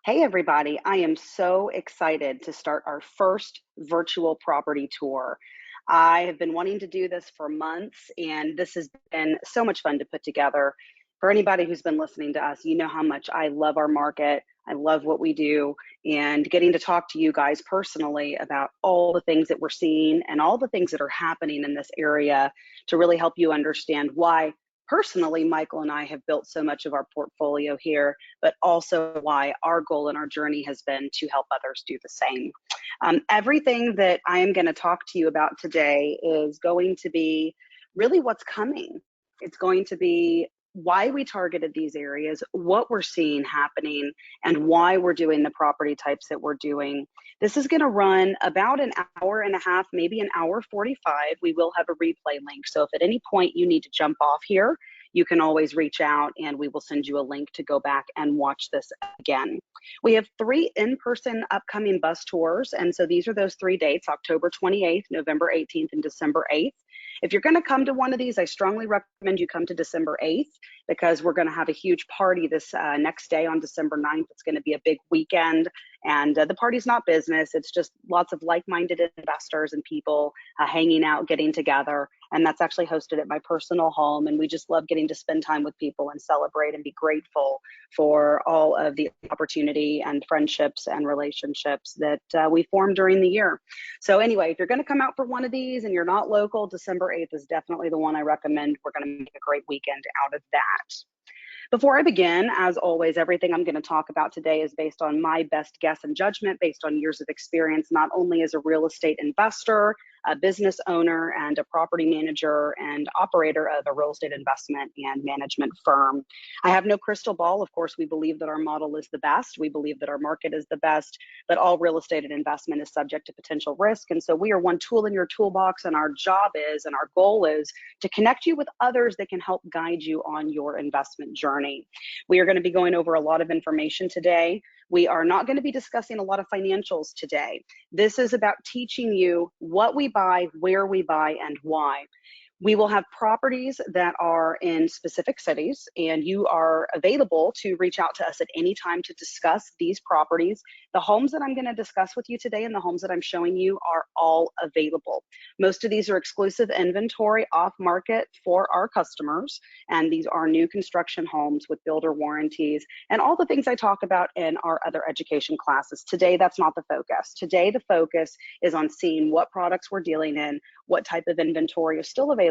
Hey everybody, I am so excited to start our first virtual property tour. I have been wanting to do this for months, and this has been so much fun to put together. For anybody who's been listening to us, you know how much I love our market. I love what we do, and getting to talk to you guys personally about all the things that we're seeing and all the things that are happening in this area to really help you understand why personally Michael and I have built so much of our portfolio here, but also why our goal and our journey has been to help others do the same. Everything that I am going to talk to you about today is going to be really what's coming. It's going to be why we targeted these areas, what we're seeing happening, and why we're doing the property types that we're doing. This is going to run about an hour and a half, maybe an hour 45. We will have a replay link. So if at any point you need to jump off here, you can always reach out and we will send you a link to go back and watch this again. We have 3 in-person upcoming bus tours. And so these are those 3 dates, October 28th, November 18th, and December 8th. If you're going to come to one of these, I strongly recommend you come to December 8th because we're going to have a huge party this next day on December 9th. It's going to be a big weekend, and the party's not business. It's just lots of like-minded investors and people hanging out, getting together, and that's actually hosted at my personal home, and we just love getting to spend time with people and celebrate and be grateful for all of the opportunity and friendships and relationships that we form during the year. So anyway, if you're going to come out for one of these and you're not local, December 8th is definitely the one I recommend. We're going to make a great weekend out of that. Before I begin, as always, everything I'm going to talk about today is based on my best guess and judgment, based on years of experience, not only as a real estate investor, a business owner, and a property manager and operator of a real estate investment and management firm. I have no crystal ball. Of course, we believe that our model is the best. We believe that our market is the best, but all real estate and investment is subject to potential risk. And so we are one tool in your toolbox, and our job is, and our goal is to connect you with others that can help guide you on your investment journey. We are going to be going over a lot of information today. We are not going to be discussing a lot of financials today. This is about teaching you what we buy, where we buy, and why. We will have properties that are in specific cities, and you are available to reach out to us at any time to discuss these properties. The homes that I'm going to discuss with you today and the homes that I'm showing you are all available. Most of these are exclusive inventory off market for our customers, and these are new construction homes with builder warranties and all the things I talk about in our other education classes. Today, that's not the focus. Today, the focus is on seeing what products we're dealing in, what type of inventory is still available,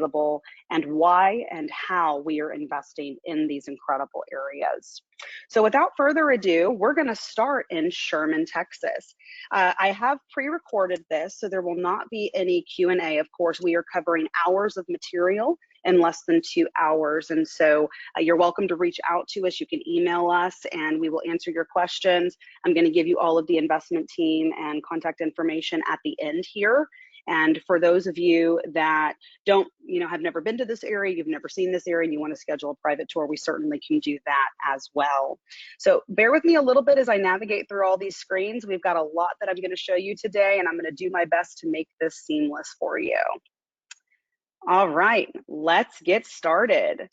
and why and how we are investing in these incredible areas. So without further ado, we're going to start in Sherman, Texas. I have pre-recorded this, so there will not be any Q&A. Of course, we are covering hours of material in less than 2 hours. And so you're welcome to reach out to us. You can email us and we will answer your questions. I'm going to give you all of the investment team and contact information at the end here. And for those of you that have never been to this area, you've never seen this area, and you want to schedule a private tour, we certainly can do that as well. So bear with me a little bit as I navigate through all these screens. We've got a lot that I'm going to show you today, and I'm going to do my best to make this seamless for you. All right, let's get started.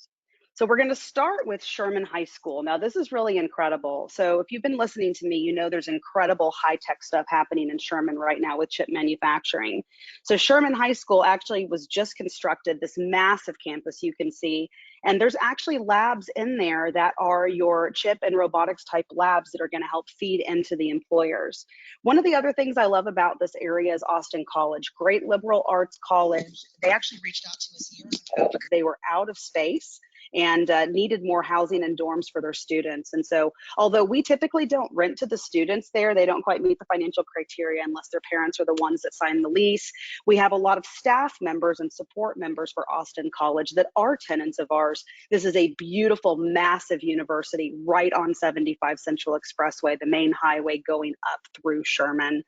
So we're going to start with Sherman High School. Now, this is really incredible. So if you've been listening to me, you know there's incredible high-tech stuff happening in Sherman right now with chip manufacturing. So Sherman High School actually was just constructed, this massive campus you can see, and there's actually labs in there that are your chip and robotics type labs that are going to help feed into the employers. One of the other things I love about this area is Austin College, great liberal arts college. They actually reached out to us years ago because they were out of space and needed more housing and dorms for their students. And so although we typically don't rent to the students there, they don't quite meet the financial criteria unless their parents are the ones that sign the lease. We have a lot of staff members and support members for Austin College that are tenants of ours. This is a beautiful, massive university right on 75 Central Expressway, the main highway going up through Sherman.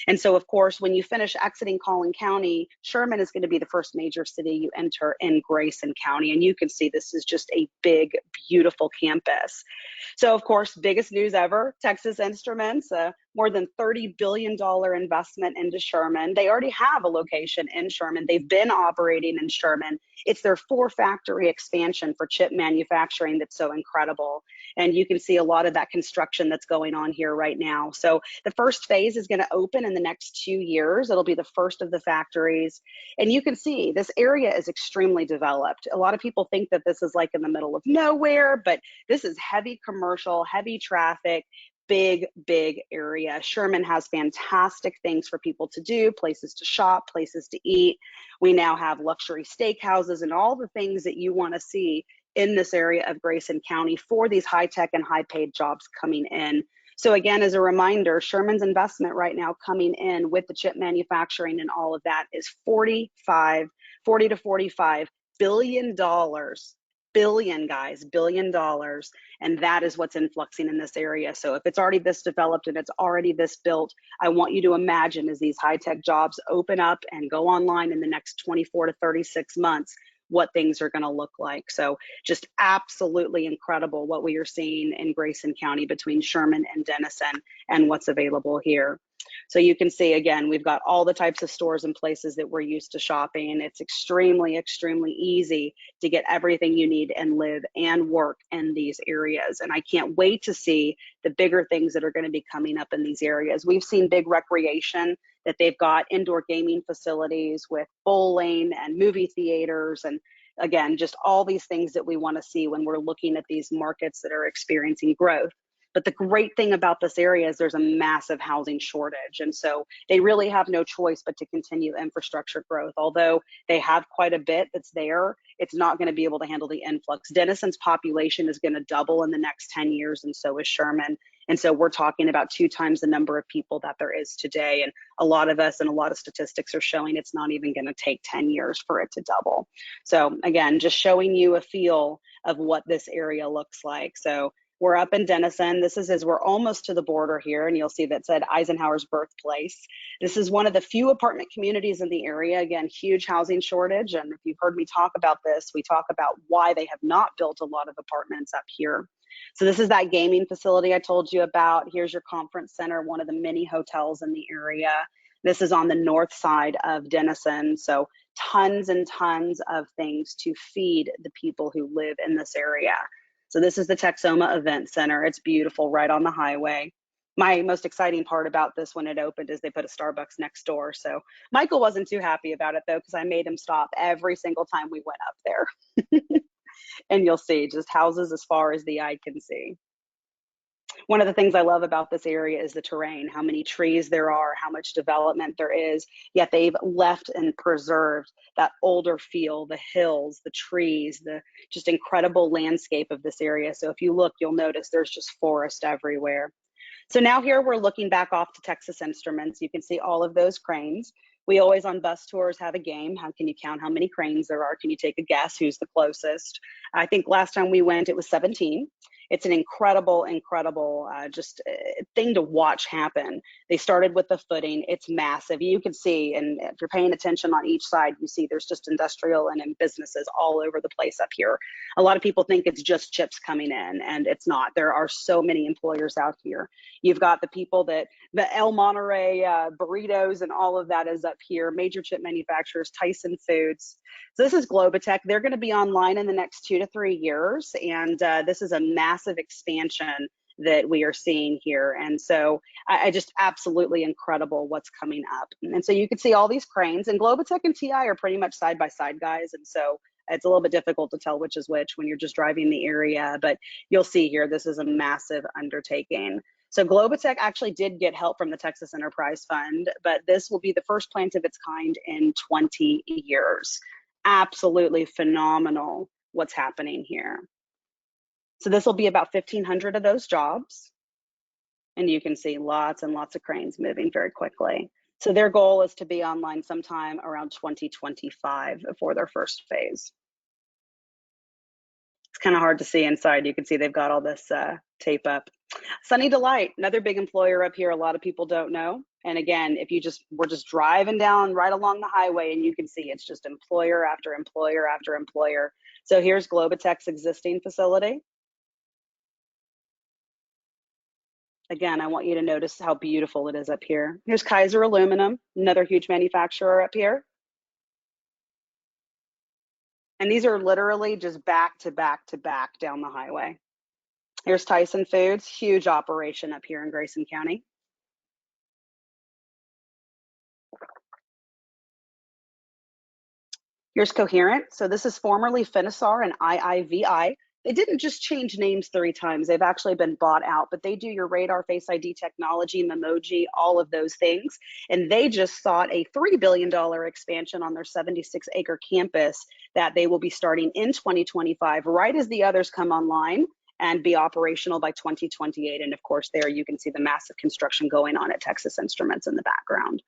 And so, of course, when you finish exiting Collin County, Sherman is going to be the first major city you enter in Grayson County. And you can see this is just a big, beautiful campus. So, of course, biggest news ever, Texas Instruments, more than $30 billion investment into Sherman. They already have a location in Sherman. They've been operating in Sherman. It's their 4-factory expansion for chip manufacturing that's so incredible. And you can see a lot of that construction that's going on here right now. So the first phase is going to open in the next 2 years. It'll be the first of the factories. And you can see this area is extremely developed. A lot of people think that this is like in the middle of nowhere, but this is heavy commercial, heavy traffic, big area. Sherman has fantastic things for people to do, places to shop, places to eat. We now have luxury steakhouses and all the things that you want to see in this area of Grayson County for these high tech and high paid jobs coming in. So again, as a reminder, Sherman's investment right now coming in with the chip manufacturing and all of that is 40 to 45 billion dollars. Billion, guys, billion dollars. And that is what's influxing in this area. So if it's already this developed and it's already this built, I want you to imagine as these high-tech jobs open up and go online in the next 24 to 36 months, what things are going to look like. So just absolutely incredible what we are seeing in Grayson County between Sherman and Denison and what's available here. So you can see, again, we've got all the types of stores and places that we're used to shopping. It's extremely easy to get everything you need and live and work in these areas. And I can't wait to see the bigger things that are going to be coming up in these areas. We've seen big recreation that they've got indoor gaming facilities with bowling and movie theaters, and again, just all these things that we want to see when we're looking at these markets that are experiencing growth. But the great thing about this area is there's a massive housing shortage. And so they really have no choice but to continue infrastructure growth. Although they have quite a bit that's there, it's not going to be able to handle the influx. Denison's population is going to double in the next 10 years, and so is Sherman. And so we're talking about 2 times the number of people that there is today. And a lot of us and a lot of statistics are showing it's not even going to take 10 years for it to double. So again, just showing you a feel of what this area looks like. So we're up in Denison. This is as we're almost to the border here, and you'll see that said Eisenhower's birthplace. This is one of the few apartment communities in the area. Again, huge housing shortage. And if you've heard me talk about this, we talk about why they have not built a lot of apartments up here. So this is that gaming facility I told you about. Here's your conference center, one of the many hotels in the area. This is on the north side of Denison. So tons and tons of things to feed the people who live in this area. So this is the Texoma Event Center. It's beautiful, right on the highway. My most exciting part about this when it opened is they put a Starbucks next door. So Michael wasn't too happy about it though, because I made him stop every single time we went up there. And you'll see just houses as far as the eye can see. One of the things I love about this area is the terrain, how many trees there are, how much development there is, yet they've left and preserved that older feel, the hills, the trees, the just incredible landscape of this area. So if you look, you'll notice there's just forest everywhere. So now here we're looking back off to Texas Instruments. You can see all of those cranes. We always on bus tours have a game. How can you count how many cranes there are? Can you take a guess who's the closest? I think last time we went, it was 17. It's an incredible thing to watch happen. They started with the footing. It's massive. You can see, and if you're paying attention on each side, you see there's just industrial and businesses all over the place up here. A lot of people think it's just chips coming in, and it's not. There are so many employers out here. You've got the people that the El Monterey burritos and all of that is up here. Major chip manufacturers, Tyson Foods. So this is Globotech. They're going to be online in the next 2 to 3 years, and this is a massive expansion that we are seeing here. And so I just absolutely incredible what's coming up. And so you can see all these cranes, and Globotech and TI are pretty much side by side, guys. And so it's a little bit difficult to tell which is which when you're just driving the area, but you'll see here, this is a massive undertaking. So Globotech actually did get help from the Texas Enterprise Fund, but this will be the first plant of its kind in 20 years. Absolutely phenomenal what's happening here. So this will be about 1,500 of those jobs. And you can see lots and lots of cranes moving very quickly. So their goal is to be online sometime around 2025 for their first phase. It's kind of hard to see inside. You can see they've got all this tape up. Sunny Delight, another big employer up here. A lot of people don't know. And again, if you we're just driving down right along the highway, and you can see it's just employer after employer after employer. So here's Globotech's existing facility. Again, I want you to notice how beautiful it is up here. Here's Kaiser Aluminum, another huge manufacturer up here. And these are literally just back to back to back down the highway. Here's Tyson Foods, huge operation up here in Grayson County. Here's Coherent. So this is formerly Finisar and IIVI. They didn't just change names 3 times. They've actually been bought out, but they do your radar, Face ID technology, Memoji, all of those things. And they just sought a $3 billion expansion on their 76-acre campus that they will be starting in 2025, right as the others come online and be operational by 2028. And of course, there you can see the massive construction going on at Texas Instruments in the background.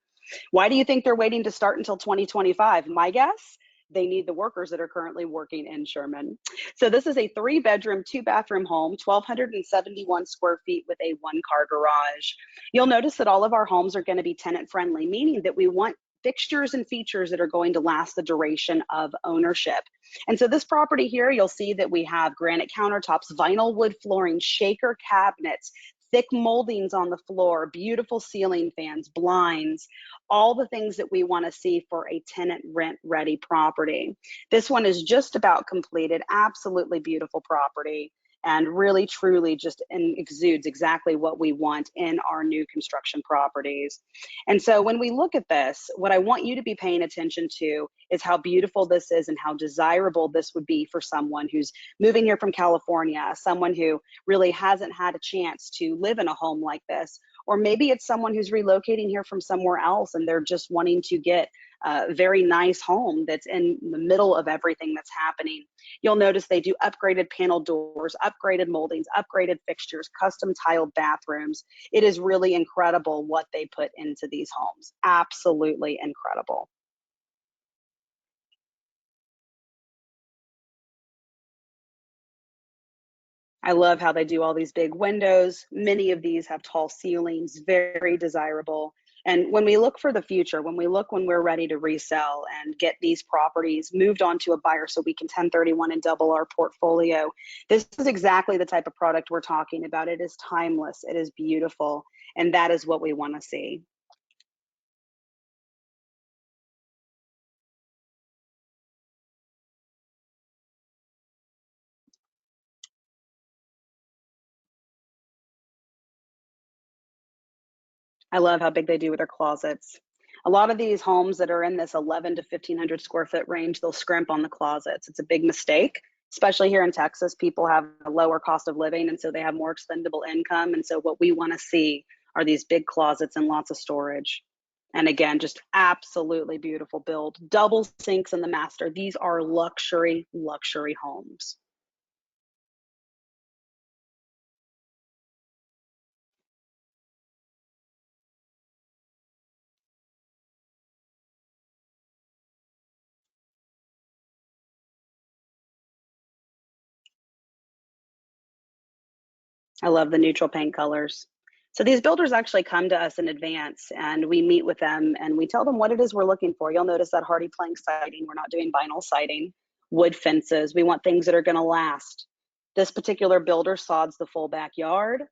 Why do you think they're waiting to start until 2025? My guess, they need the workers that are currently working in Sherman. So this is a 3-bedroom, 2-bathroom home, 1,271 square feet with a 1-car garage. You'll notice that all of our homes are going to be tenant friendly, meaning that we want fixtures and features that are going to last the duration of ownership. And so this property here, you'll see that we have granite countertops, vinyl wood flooring, shaker cabinets, thick moldings on the floor, beautiful ceiling fans, blinds, all the things that we want to see for a tenant rent ready property. This one is just about completed, absolutely beautiful property, and really truly just exudes exactly what we want in our new construction properties. And so when we look at this, what I want you to be paying attention to is how beautiful this is and how desirable this would be for someone who's moving here from California, someone who really hasn't had a chance to live in a home like this. Or maybe it's someone who's relocating here from somewhere else and they're just wanting to get a very nice home that's in the middle of everything that's happening. You'll notice they do upgraded panel doors, upgraded moldings, upgraded fixtures, custom tiled bathrooms. It is really incredible what they put into these homes. Absolutely incredible. I love how they do all these big windows. Many of these have tall ceilings, very desirable. And when we look for the future, when we're ready to resell and get these properties moved on to a buyer so we can 1031 and double our portfolio, this is exactly the type of product we're talking about. It is timeless, it is beautiful, and that is what we want to see. I love how big they do with their closets. A lot of these homes that are in this 11 to 1500 square foot range, they'll scrimp on the closets. It's a big mistake, especially here in Texas. People have a lower cost of living, and so they have more expendable income. And so what we want to see are these big closets and lots of storage. And again, just absolutely beautiful build. Double sinks in the master. These are luxury, luxury homes. I love the neutral paint colors. So these builders actually come to us in advance and we meet with them and we tell them what it is we're looking for. You'll notice that hardy plank siding, we're not doing vinyl siding, wood fences. We want things that are going to last. This particular builder sods the full backyard.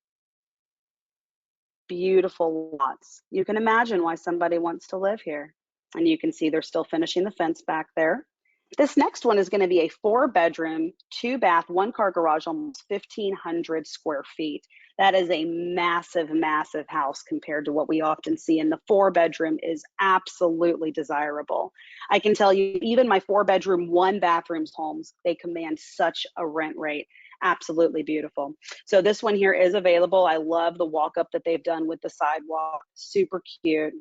Beautiful lots. You can imagine why somebody wants to live here. And you can see they're still finishing the fence back there. This next one is going to be a 4-bedroom, 2-bath, 1-car garage, almost 1,500 square feet. That is a massive, massive house compared to what we often see. And the 4-bedroom is absolutely desirable. I can tell you, even my 4-bedroom, 1-bathrooms homes, they command such a rent rate. Absolutely beautiful. So this one here is available. I love the walk up that they've done with the sidewalk. Super cute.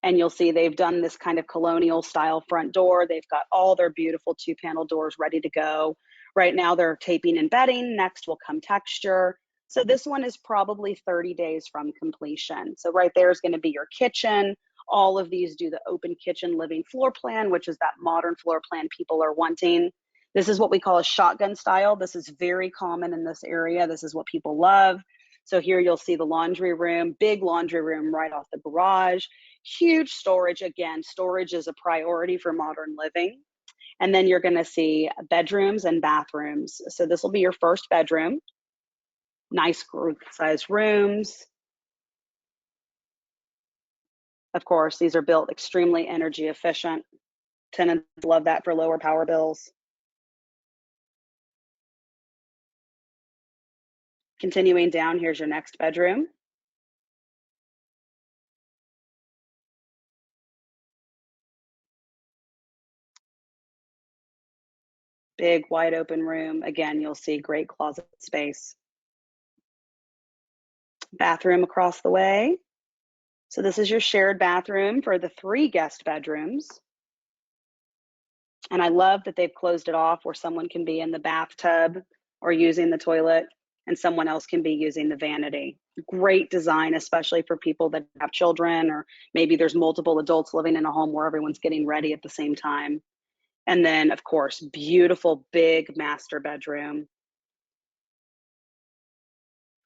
And you'll see they've done this kind of colonial style front door. They've got all their beautiful 2-panel doors ready to go. Right now they're taping and bedding. Next will come texture. So this one is probably 30 days from completion. So right there is going to be your kitchen. All of these do the open kitchen living floor plan, which is that modern floor plan people are wanting. This is what we call a shotgun style. This is very common in this area. This is what people love. So here you'll see the laundry room, big laundry room right off the garage, huge storage. Again, storage is a priority for modern living. And then you're going to see bedrooms and bathrooms. So this will be your first bedroom, nice group size rooms. Of course, these are built extremely energy efficient. Tenants love that for lower power bills. Continuing down, here's your next bedroom. Big wide open room. Again, you'll see great closet space. Bathroom across the way. So this is your shared bathroom for the 3 guest bedrooms. And I love that they've closed it off where someone can be in the bathtub or using the toilet and someone else can be using the vanity. Great design, especially for people that have children, or maybe there's multiple adults living in a home where everyone's getting ready at the same time. And then, of course, beautiful big master bedroom.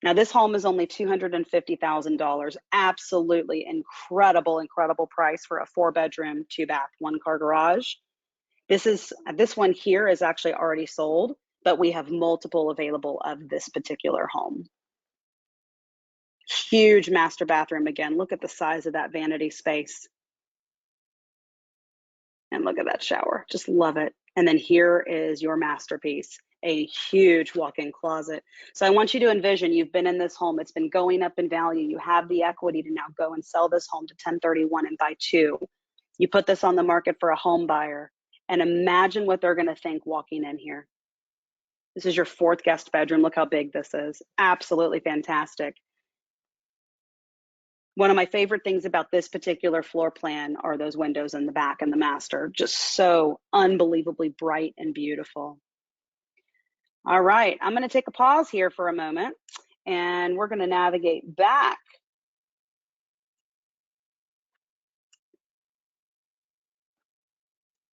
Now, this home is only $250,000. Absolutely incredible, incredible price for a 4-bedroom, 2-bath, 1-car garage. This one here is actually already sold, but we have multiple available of this particular home. Huge master bathroom again. Look at the size of that vanity space. And look at that shower. Just love it. And then here is your masterpiece, a huge walk-in closet. So I want you to envision you've been in this home. It's been going up in value. You have the equity to now go and sell this home to 1031 and buy 2. You put this on the market for a home buyer, and imagine what they're going to think walking in here. This is your 4th guest bedroom. Look how big this is. Absolutely fantastic. One of my favorite things about this particular floor plan are those windows in the back and the master. Just so unbelievably bright and beautiful. All right, I'm going to take a pause here for a moment, and we're going to navigate back.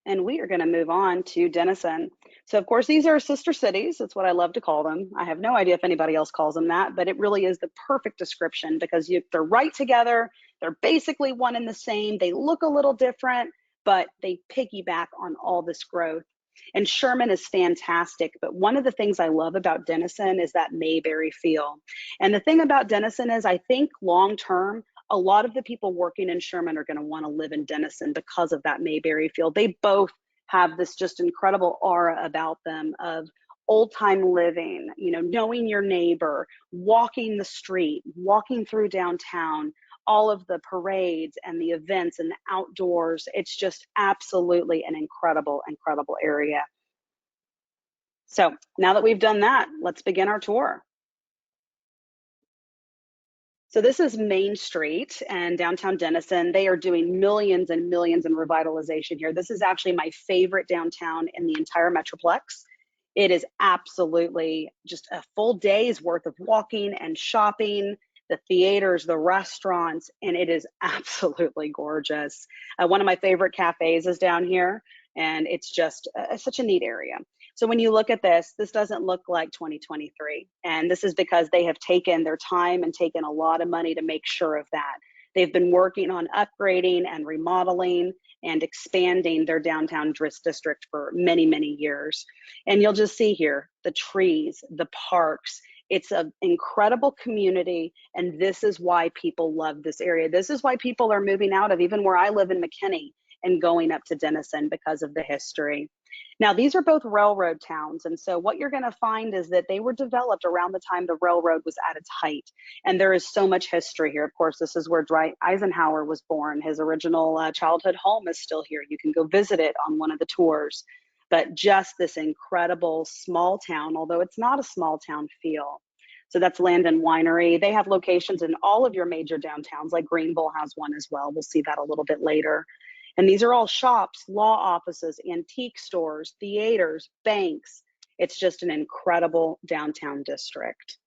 And we are going to move on to Denison. So, of course, these are sister cities. That's what I love to call them. I have no idea if anybody else calls them that, but it really is the perfect description because they're right together. They're basically one and the same. They look a little different, but they piggyback on all this growth. And Sherman is fantastic, but one of the things I love about Denison is that Mayberry feel. And the thing about Denison is I think long term, a lot of the people working in Sherman are going to want to live in Denison because of that Mayberry feel. They both have this just incredible aura about them of old time living, knowing your neighbor, walking the street, walking through downtown, all of the parades and the events and the outdoors. It's just absolutely an incredible, incredible area. So now that we've done that, let's begin our tour. So this is Main Street and downtown Denison. They are doing millions and millions in revitalization here. This is actually my favorite downtown in the entire Metroplex. It is absolutely just a full day's worth of walking and shopping, the theaters, the restaurants, and it is absolutely gorgeous. One of my favorite cafes is down here, and it's just such a neat area. So when you look at this doesn't look like 2023. And this is because they have taken their time and taken a lot of money to make sure of that. They've been working on upgrading and remodeling and expanding their downtown district for many, many years. And you'll just see here the trees, the parks. It's an incredible community, and this is why people love this area. This is why people are moving out of even where I live in McKinney and going up to Denison because of the history. Now, these are both railroad towns, and so what you're going to find is that they were developed around the time the railroad was at its height, and there is so much history here. Of course, this is where Dwight Eisenhower was born. His original childhood home is still here. You can go visit it on one of the tours, but just this incredible small town, although it's not a small town feel. So that's Landon Winery. They have locations in all of your major downtowns, like Greenville has one as well. We'll see that a little bit later. And these are all shops, law offices, antique stores, theaters, banks. It's just an incredible downtown district.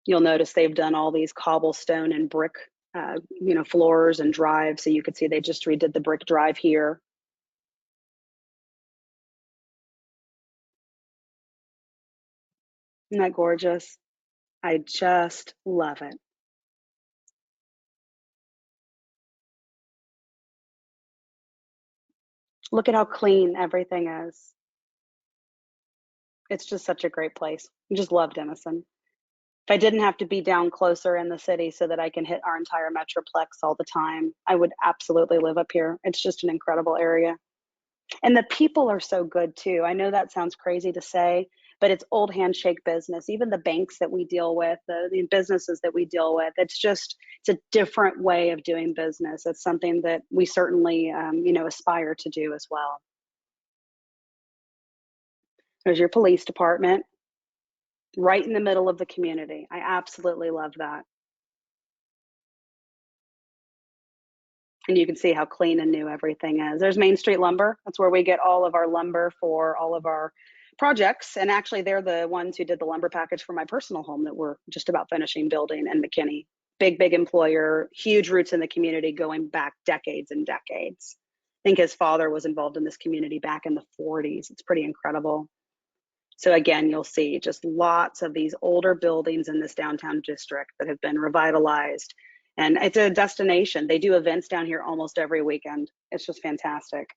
You'll notice they've done all these cobblestone and brick, floors and drives. So you can see they just redid the brick drive here. Isn't that gorgeous? I just love it. Look at how clean everything is. It's just such a great place. I just love Denison. If I didn't have to be down closer in the city so that I can hit our entire Metroplex all the time, I would absolutely live up here. It's just an incredible area. And the people are so good too. I know that sounds crazy to say, but it's old handshake business. Even the banks that we deal with, the businesses that we deal with, it's a different way of doing business. It's something that we certainly, aspire to do as well. There's your police department right in the middle of the community. I absolutely love that. And you can see how clean and new everything is. There's Main Street Lumber. That's where we get all of our lumber for all of our projects. And actually, they're the ones who did the lumber package for my personal home that we're just about finishing building in McKinney. Big, big employer, huge roots in the community going back decades and decades. I think his father was involved in this community back in the 40s. It's pretty incredible. So again, you'll see just lots of these older buildings in this downtown district that have been revitalized. And it's a destination. They do events down here almost every weekend. It's just fantastic.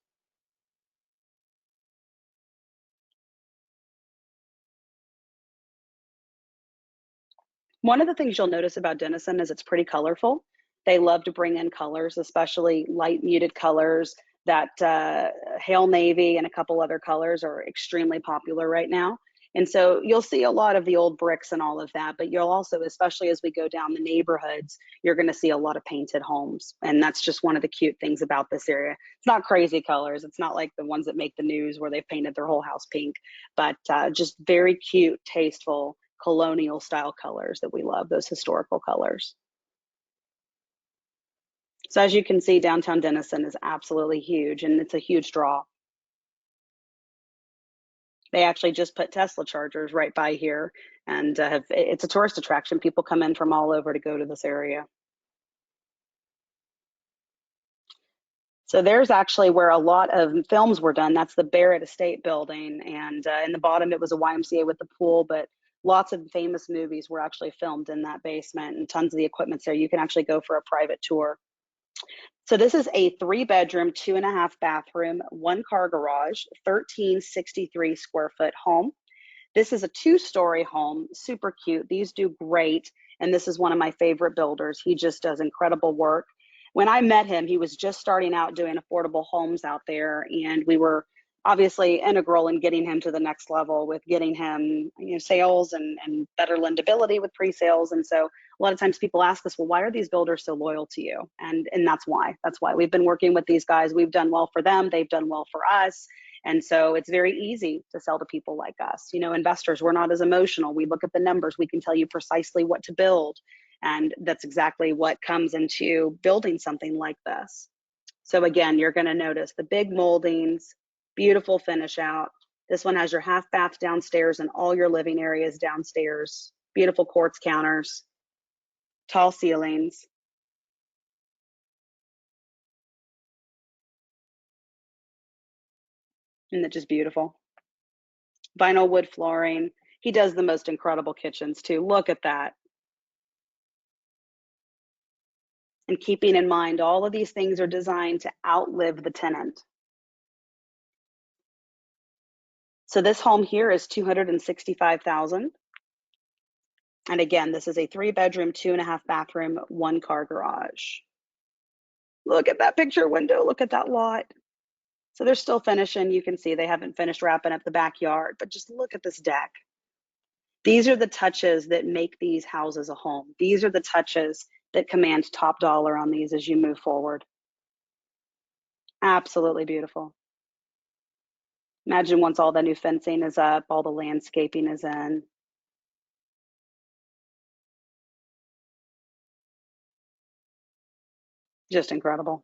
One of the things you'll notice about Denison is it's pretty colorful. They love to bring in colors, especially light muted colors. That Hail Navy and a couple other colors are extremely popular right now. And so you'll see a lot of the old bricks and all of that, but you'll also, especially as we go down the neighborhoods, you're going to see a lot of painted homes. And that's just one of the cute things about this area. It's not crazy colors. It's not like the ones that make the news where they've painted their whole house pink, but just very cute, tasteful, colonial style colors that we love, those historical colors. So as you can see, downtown Denison is absolutely huge, and it's a huge draw. They actually just put Tesla chargers right by here, and it's a tourist attraction. People come in from all over to go to this area. So there's actually where a lot of films were done. That's the Barrett Estate building, and in the bottom it was a YMCA with the pool, but lots of famous movies were actually filmed in that basement, and tons of the equipment's there. You can actually go for a private tour. So this is a 3-bedroom, 2.5 bathroom, 1-car garage, 1363 square foot home. This is a 2-story home, super cute. These do great. And this is one of my favorite builders. He just does incredible work. When I met him, he was just starting out doing affordable homes out there. And we were obviously integral in getting him to the next level with getting him, sales and better lendability with pre-sales. And so a lot of times people ask us, well, why are these builders so loyal to you? And that's why. That's why we've been working with these guys. We've done well for them. They've done well for us. And so it's very easy to sell to people like us. Investors, we're not as emotional. We look at the numbers. We can tell you precisely what to build. And that's exactly what comes into building something like this. So again, you're going to notice the big moldings, beautiful finish out. This one has your half bath downstairs and all your living areas downstairs. Beautiful quartz counters, tall ceilings. And they're just beautiful. Vinyl wood flooring. He does the most incredible kitchens too. Look at that. And keeping in mind, all of these things are designed to outlive the tenant. So this home here is $265,000. And again, this is a 3-bedroom, 2.5 bathroom, 1-car garage. Look at that picture window. Look at that lot. So they're still finishing. You can see they haven't finished wrapping up the backyard, but just look at this deck. These are the touches that make these houses a home. These are the touches that command top dollar on these as you move forward. Absolutely beautiful. Imagine once all the new fencing is up, all the landscaping is in. Just incredible.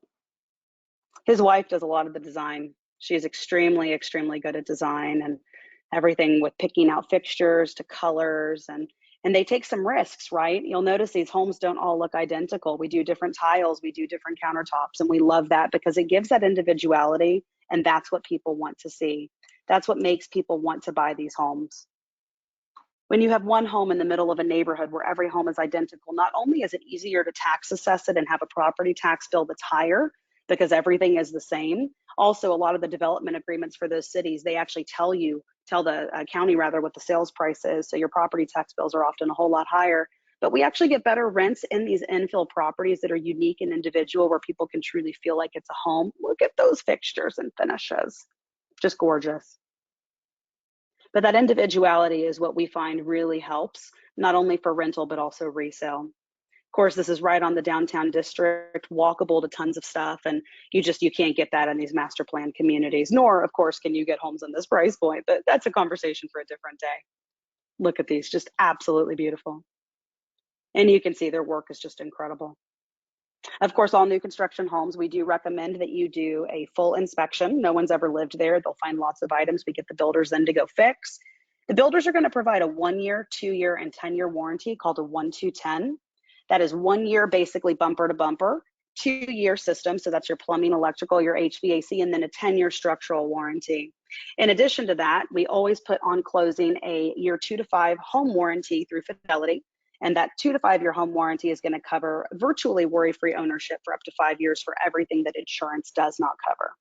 His wife does a lot of the design. She's extremely, extremely good at design and everything with picking out fixtures to colors, and they take some risks, right? You'll notice these homes don't all look identical. We do different tiles, we do different countertops, and we love that because it gives that individuality, and that's what people want to see. That's what makes people want to buy these homes. When you have one home in the middle of a neighborhood where every home is identical, not only is it easier to tax assess it and have a property tax bill that's higher because everything is the same. Also, a lot of the development agreements for those cities, they actually tell the county rather what the sales price is. So your property tax bills are often a whole lot higher. But we actually get better rents in these infill properties that are unique and individual where people can truly feel like it's a home. Look at those fixtures and finishes. Just gorgeous. But that individuality is what we find really helps, not only for rental, but also resale. Of course, this is right on the downtown district, walkable to tons of stuff, and you can't get that in these master plan communities. Nor, of course, can you get homes on this price point. But that's a conversation for a different day. Look at these, just absolutely beautiful. And you can see their work is just incredible. Of course, all new construction homes, we do recommend that you do a full inspection. No one's ever lived there. They'll find lots of items. We get the builders then to go fix. The builders are going to provide a 1 year, 2 year, and 10-year warranty called a 1-2-10. That is 1 year basically bumper to bumper, 2 year system. So that's your plumbing, electrical, your HVAC, and then a 10-year structural warranty. In addition to that, we always put on closing a year 2 to 5 home warranty through Fidelity. And that 2 to 5 year home warranty is going to cover virtually worry-free ownership for up to 5 years for everything that insurance does not cover.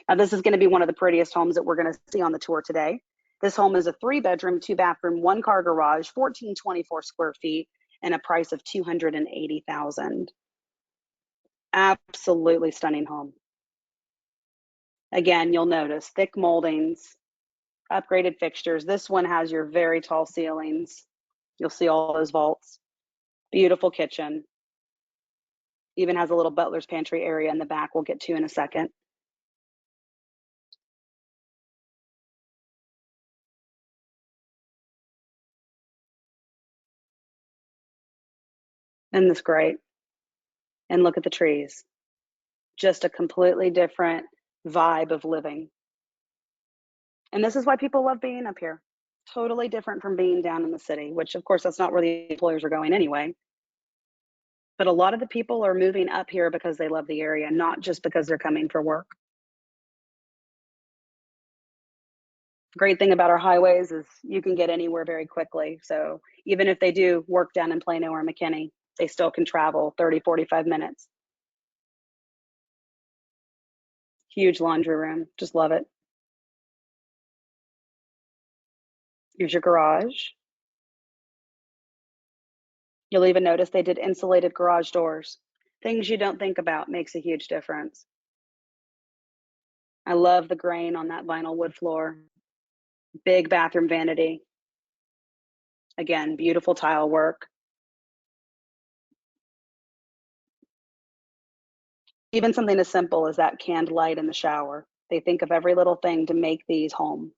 Now, this is going to be one of the prettiest homes that we're going to see on the tour today. This home is a 3-bedroom, 2-bathroom, 1-car garage, 1424 square feet, and a price of $280,000. Absolutely stunning home. Again, you'll notice thick moldings, upgraded fixtures. This one has your very tall ceilings. You'll see all those vaults. Beautiful kitchen. Even has a little butler's pantry area in the back we'll get to in a second. Isn't this great? And look at the trees. Just a completely different vibe of living. And this is why people love being up here. Totally different from being down in the city, which of course that's not where the employers are going anyway. But a lot of the people are moving up here because they love the area, not just because they're coming for work. Great thing about our highways is you can get anywhere very quickly. So even if they do work down in Plano or McKinney, they still can travel 30, 45 minutes. Huge laundry room. Just love it. Here's your garage. You'll even notice they did insulated garage doors. Things you don't think about makes a huge difference. I love the grain on that vinyl wood floor. Big bathroom vanity. Again, beautiful tile work. Even something as simple as that canned light in the shower. They think of every little thing to make these home.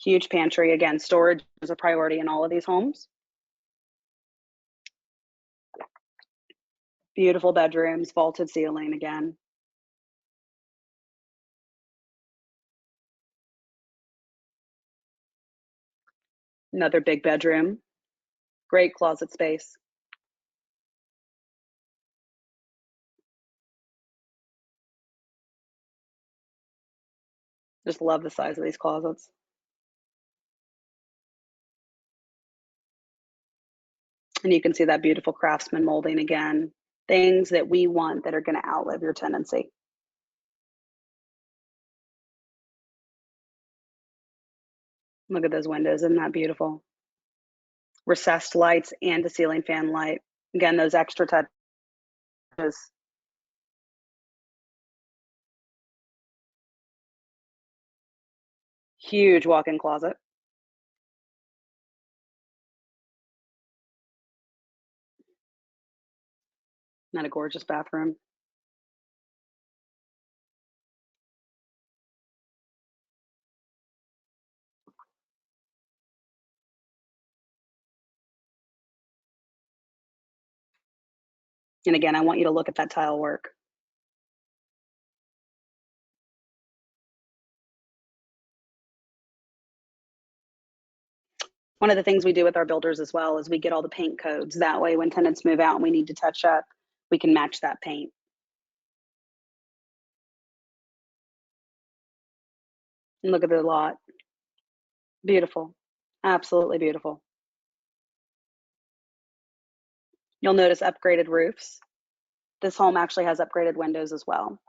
Huge pantry. Again, storage is a priority in all of these homes. Beautiful bedrooms, vaulted ceiling again. Another big bedroom. Great closet space. Just love the size of these closets. And you can see that beautiful craftsman molding again. Things that we want that are going to outlive your tenancy. Look at those windows. Isn't that beautiful? Recessed lights and a ceiling fan light. Again, those extra touches. Huge walk-in closet. Not a gorgeous bathroom. And again, I want you to look at that tile work. One of the things we do with our builders as well is we get all the paint codes. That way, when tenants move out and we need to touch up, we can match that paint. And look at the lot. Beautiful. Absolutely beautiful. You'll notice upgraded roofs. This home actually has upgraded windows as well.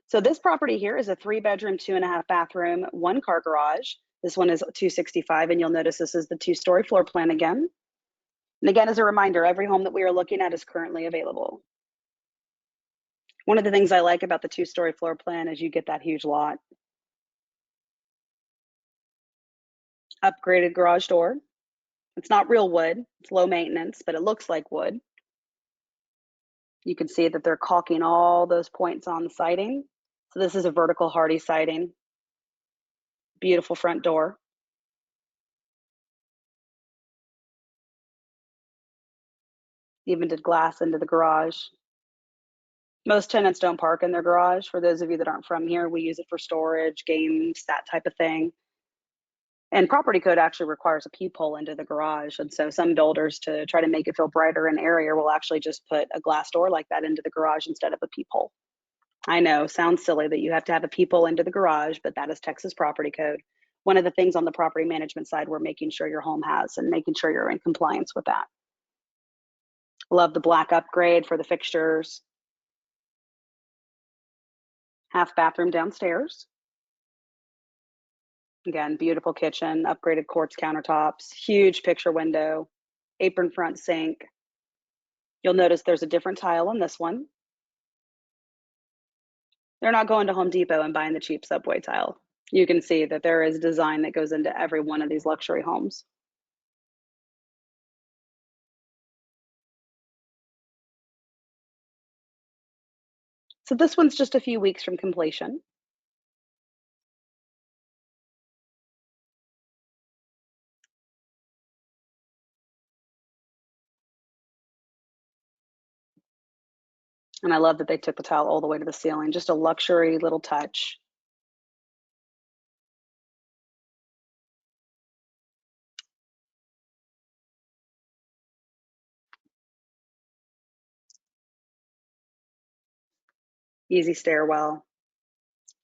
So this property here is a 3-bedroom, 2.5-bathroom, 1-car garage. This one is 265, and you'll notice this is the 2-story floor plan again. And again, as a reminder, every home that we are looking at is currently available. One of the things I like about the 2-story floor plan is you get that huge lot. Upgraded garage door. It's not real wood, it's low maintenance, but it looks like wood. You can see that they're caulking all those points on the siding. So this is a vertical hardy siding. Beautiful front door. Even did glass into the garage. Most tenants don't park in their garage. For those of you that aren't from here, we use it for storage, games, that type of thing. And property code actually requires a peephole into the garage. And so some builders, to try to make it feel brighter and airier, will actually just put a glass door like that into the garage instead of a peephole. I know, sounds silly that you have to have a peephole into the garage, but that is Texas property code. One of the things on the property management side we're making sure your home has and making sure you're in compliance with that. Love the black upgrade for the fixtures. Half bathroom downstairs. Again, beautiful kitchen, upgraded quartz countertops, huge picture window, apron front sink. You'll notice there's a different tile on this one. They're not going to Home Depot and buying the cheap subway tile. You can see that there is design that goes into every one of these luxury homes. So this one's just a few weeks from completion. And I love that they took the tile all the way to the ceiling, just a luxury little touch. Easy stairwell.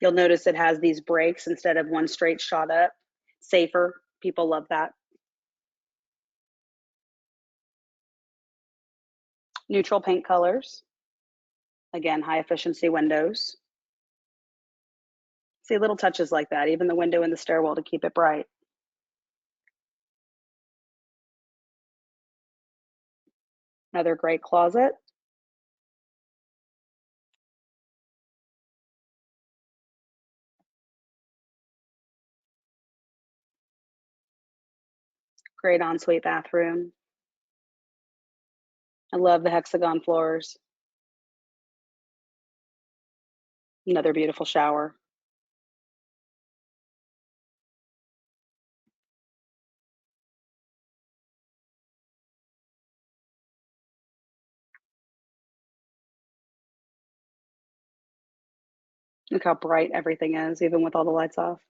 You'll notice it has these breaks instead of one straight shot up. Safer, people love that. Neutral paint colors. Again, high efficiency windows. See little touches like that, even the window in the stairwell to keep it bright. Another great closet. Great ensuite bathroom. I love the hexagon floors. Another beautiful shower. Look how bright everything is, even with all the lights off.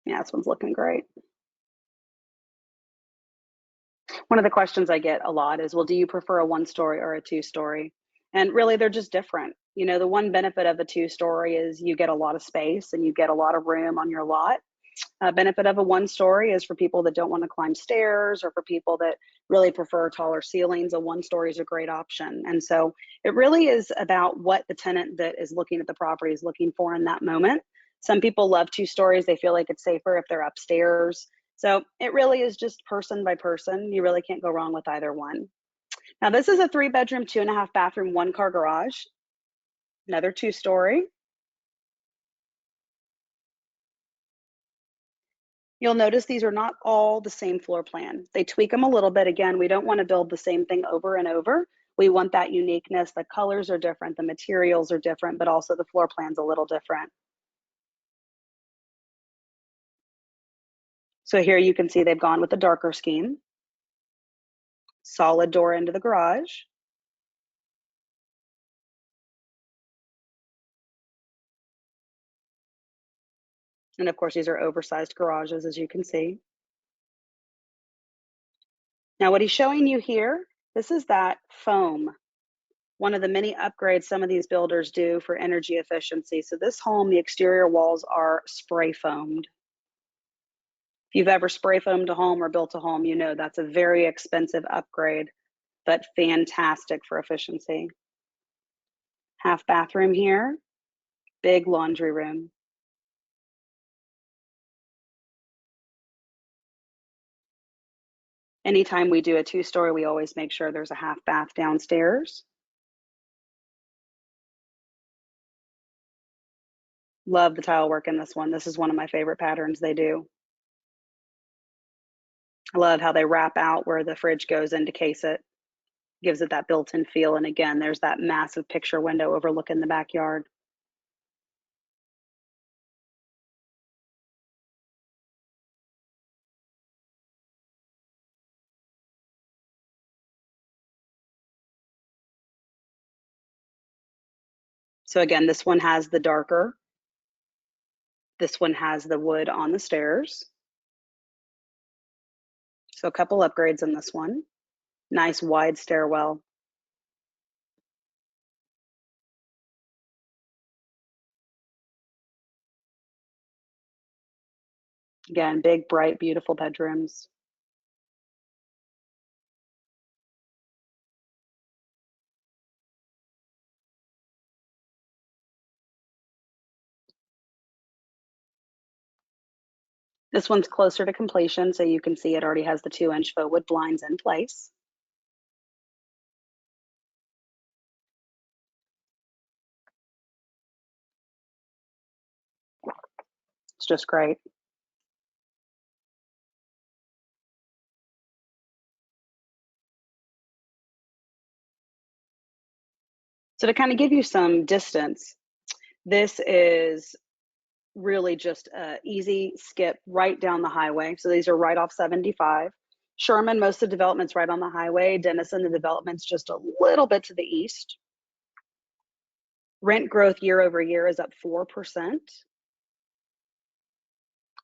Yeah, this one's looking great. One of the questions I get a lot is, well, do you prefer a one-story or a two-story? And really, they're just different. You know, the one benefit of a two-story is you get a lot of space and you get a lot of room on your lot. Benefit of a one story is for people that don't want to climb stairs or for people that really prefer taller ceilings. A one story is a great option. And so it really is about what the tenant that is looking at the property is looking for in that moment. Some people love two stories. They feel like it's safer if they're upstairs. So it really is just person by person. You really can't go wrong with either one. Now, this is a 3-bedroom, 2.5 bathroom, 1-car garage, another two-story. You'll notice these are not all the same floor plan. They tweak them a little bit. Again, we don't want to build the same thing over and over. We want that uniqueness. The colors are different, the materials are different, but also the floor plan's a little different. So here you can see they've gone with the darker scheme. Solid door into the garage. And of course, these are oversized garages, as you can see. Now, what he's showing you here, this is that foam, one of the many upgrades some of these builders do for energy efficiency. So this home, the exterior walls are spray foamed. If you've ever spray foamed a home or built a home, you know that's a very expensive upgrade, but fantastic for efficiency. Half bathroom here, big laundry room. Anytime we do a two-story, we always make sure there's a half bath downstairs. Love the tile work in this one. This is one of my favorite patterns they do. I love how they wrap out where the fridge goes in to case it. Gives it that built-in feel. And again, there's that massive picture window overlooking the backyard. So again, this one has the darker. This one has the wood on the stairs. So a couple upgrades in this one. Nice wide stairwell. Again, big, bright, beautiful bedrooms. This one's closer to completion, so you can see it already has the 2-inch faux wood blinds in place. It's just great. So to kind of give you some distance, this is really just a easy skip right down the highway. So these are right off 75. Sherman, most of the development's right on the highway. Denison, the development's just a little bit to the east. Rent growth year over year is up 4%.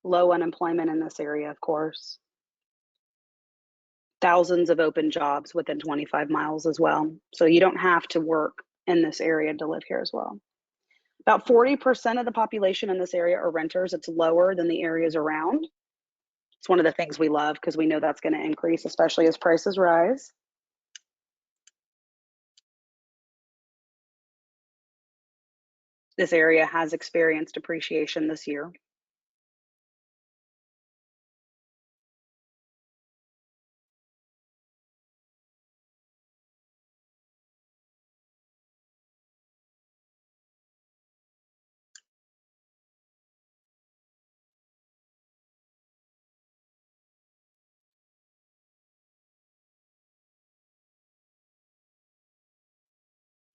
Low unemployment in this area, of course. Thousands of open jobs within 25 miles as well. So you don't have to work in this area to live here as well. About 40% of the population in this area are renters. It's lower than the areas around. It's one of the things we love because we know that's going to increase, especially as prices rise. This area has experienced appreciation this year.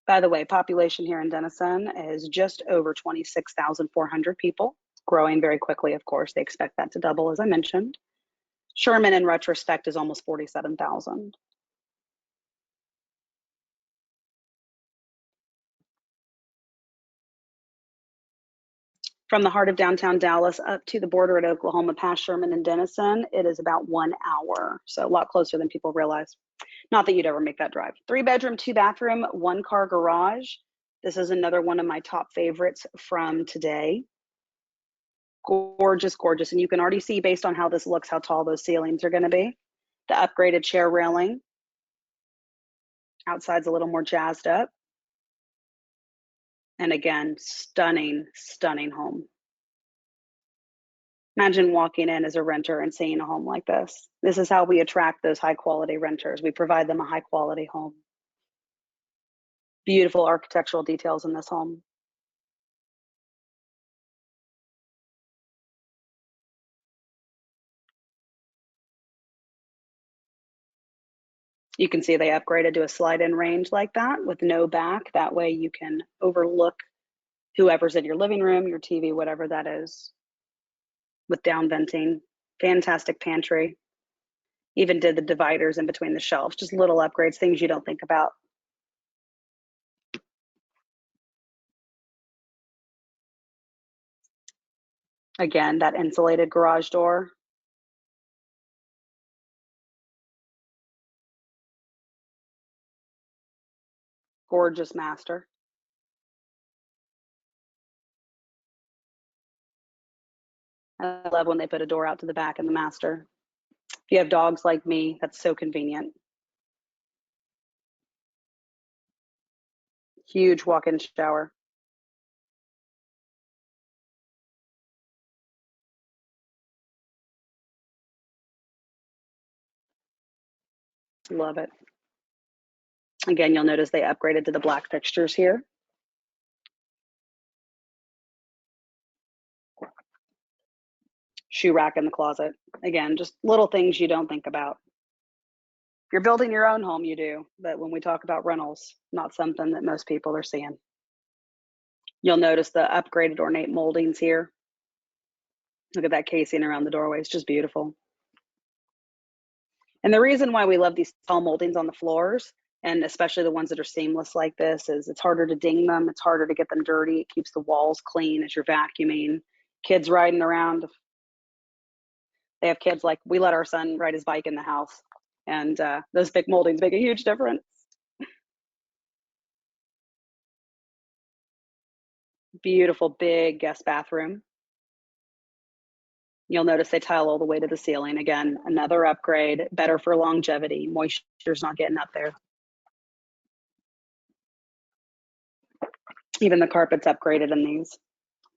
By the way, population here in Denison is just over 26,400 people, growing very quickly, of course. They expect that to double, as I mentioned. Sherman, in retrospect, is almost 47,000. From the heart of downtown Dallas up to the border at Oklahoma, past Sherman and Denison, it is about 1 hour. So a lot closer than people realize. Not that you'd ever make that drive. 3-bedroom, 2-bathroom, 1-car garage. This is another one of my top favorites from today. Gorgeous, gorgeous. And you can already see based on how this looks, how tall those ceilings are going to be. The upgraded chair railing. Outside's a little more jazzed up. And again, stunning, stunning home. Imagine walking in as a renter and seeing a home like this. This is how we attract those high quality renters. We provide them a high quality home. Beautiful architectural details in this home. You can see they upgraded to a slide-in range like that with no back. That way you can overlook whoever's in your living room, your TV, whatever that is, with down venting. Fantastic pantry. Even did the dividers in between the shelves. Just little upgrades, things you don't think about. Again, that insulated garage door. Gorgeous master. I love when they put a door out to the back in the master. If you have dogs like me, that's so convenient. Huge walk-in shower. Love it. Again, you'll notice they upgraded to the black fixtures here. Shoe rack in the closet. Again, just little things you don't think about. If you're building your own home, you do. But when we talk about rentals, not something that most people are seeing. You'll notice the upgraded ornate moldings here. Look at that casing around the doorway. It's just beautiful. And the reason why we love these tall moldings on the floors, and especially the ones that are seamless like this, is it's harder to ding them. It's harder to get them dirty. It keeps the walls clean as you're vacuuming. Kids riding around. They have kids, like we let our son ride his bike in the house. And those big moldings make a huge difference. Beautiful big guest bathroom. You'll notice they tile all the way to the ceiling. Again, another upgrade, better for longevity. Moisture's not getting up there. Even the carpet's upgraded in these.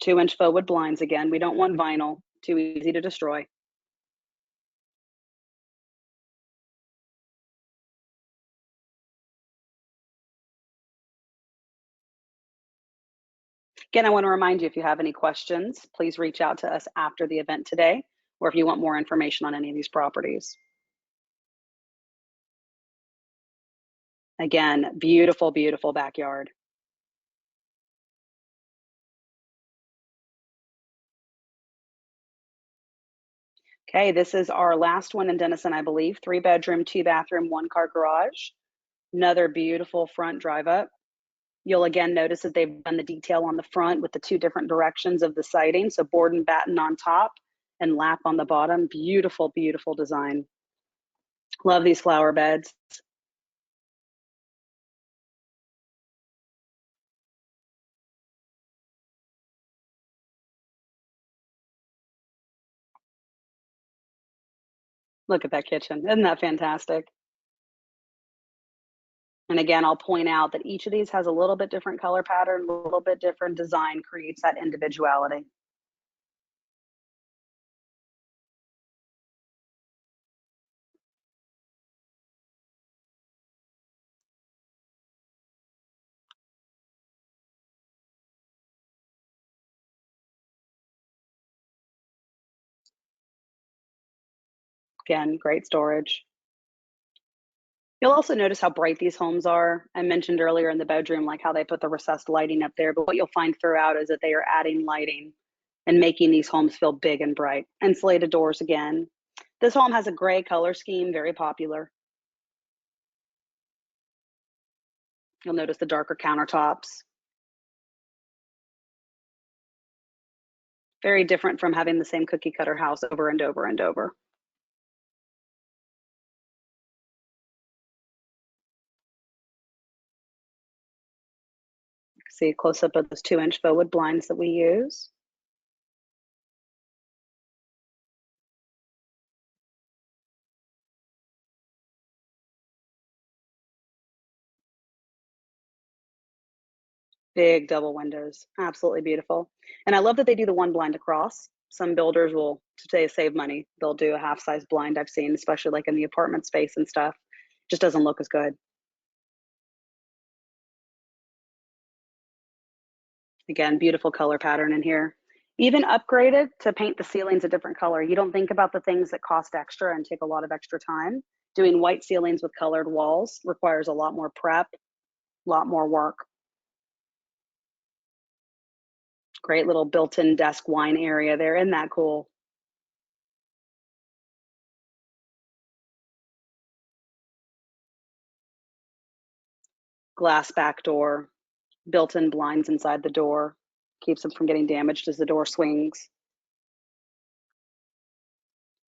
2-inch faux wood blinds again. We don't want vinyl, too easy to destroy. Again, I want to remind you, if you have any questions, please reach out to us after the event today, or if you want more information on any of these properties. Again, beautiful, beautiful backyard. Okay, this is our last one in Denison, I believe. 3-bedroom, 2-bathroom, 1-car garage. Another beautiful front drive up. You'll again notice that they've done the detail on the front with the 2 different directions of the siding. So board and batten on top and lap on the bottom. Beautiful, beautiful design. Love these flower beds. Look at that kitchen. Isn't that fantastic? And again, I'll point out that each of these has a little bit different color pattern, a little bit different design, creates that individuality. Again, great storage. You'll also notice how bright these homes are. I mentioned earlier in the bedroom, like how they put the recessed lighting up there, but what you'll find throughout is that they are adding lighting and making these homes feel big and bright. Insulated doors again. This home has a gray color scheme, very popular. You'll notice the darker countertops. Very different from having the same cookie cutter house over and over and over. See a close up of those 2-inch faux wood blinds that we use. Big double windows, absolutely beautiful. And I love that they do the one blind across. Some builders will, to save money, they'll do a half size blind. I've seen, especially like in the apartment space and stuff. Just doesn't look as good. Again, beautiful color pattern in here. Even upgraded to paint the ceilings a different color. You don't think about the things that cost extra and take a lot of extra time. Doing white ceilings with colored walls requires a lot more prep, a lot more work. Great little built-in desk wine area there. Isn't that cool? Glass back door, built-in blinds inside the door, keeps them from getting damaged as the door swings.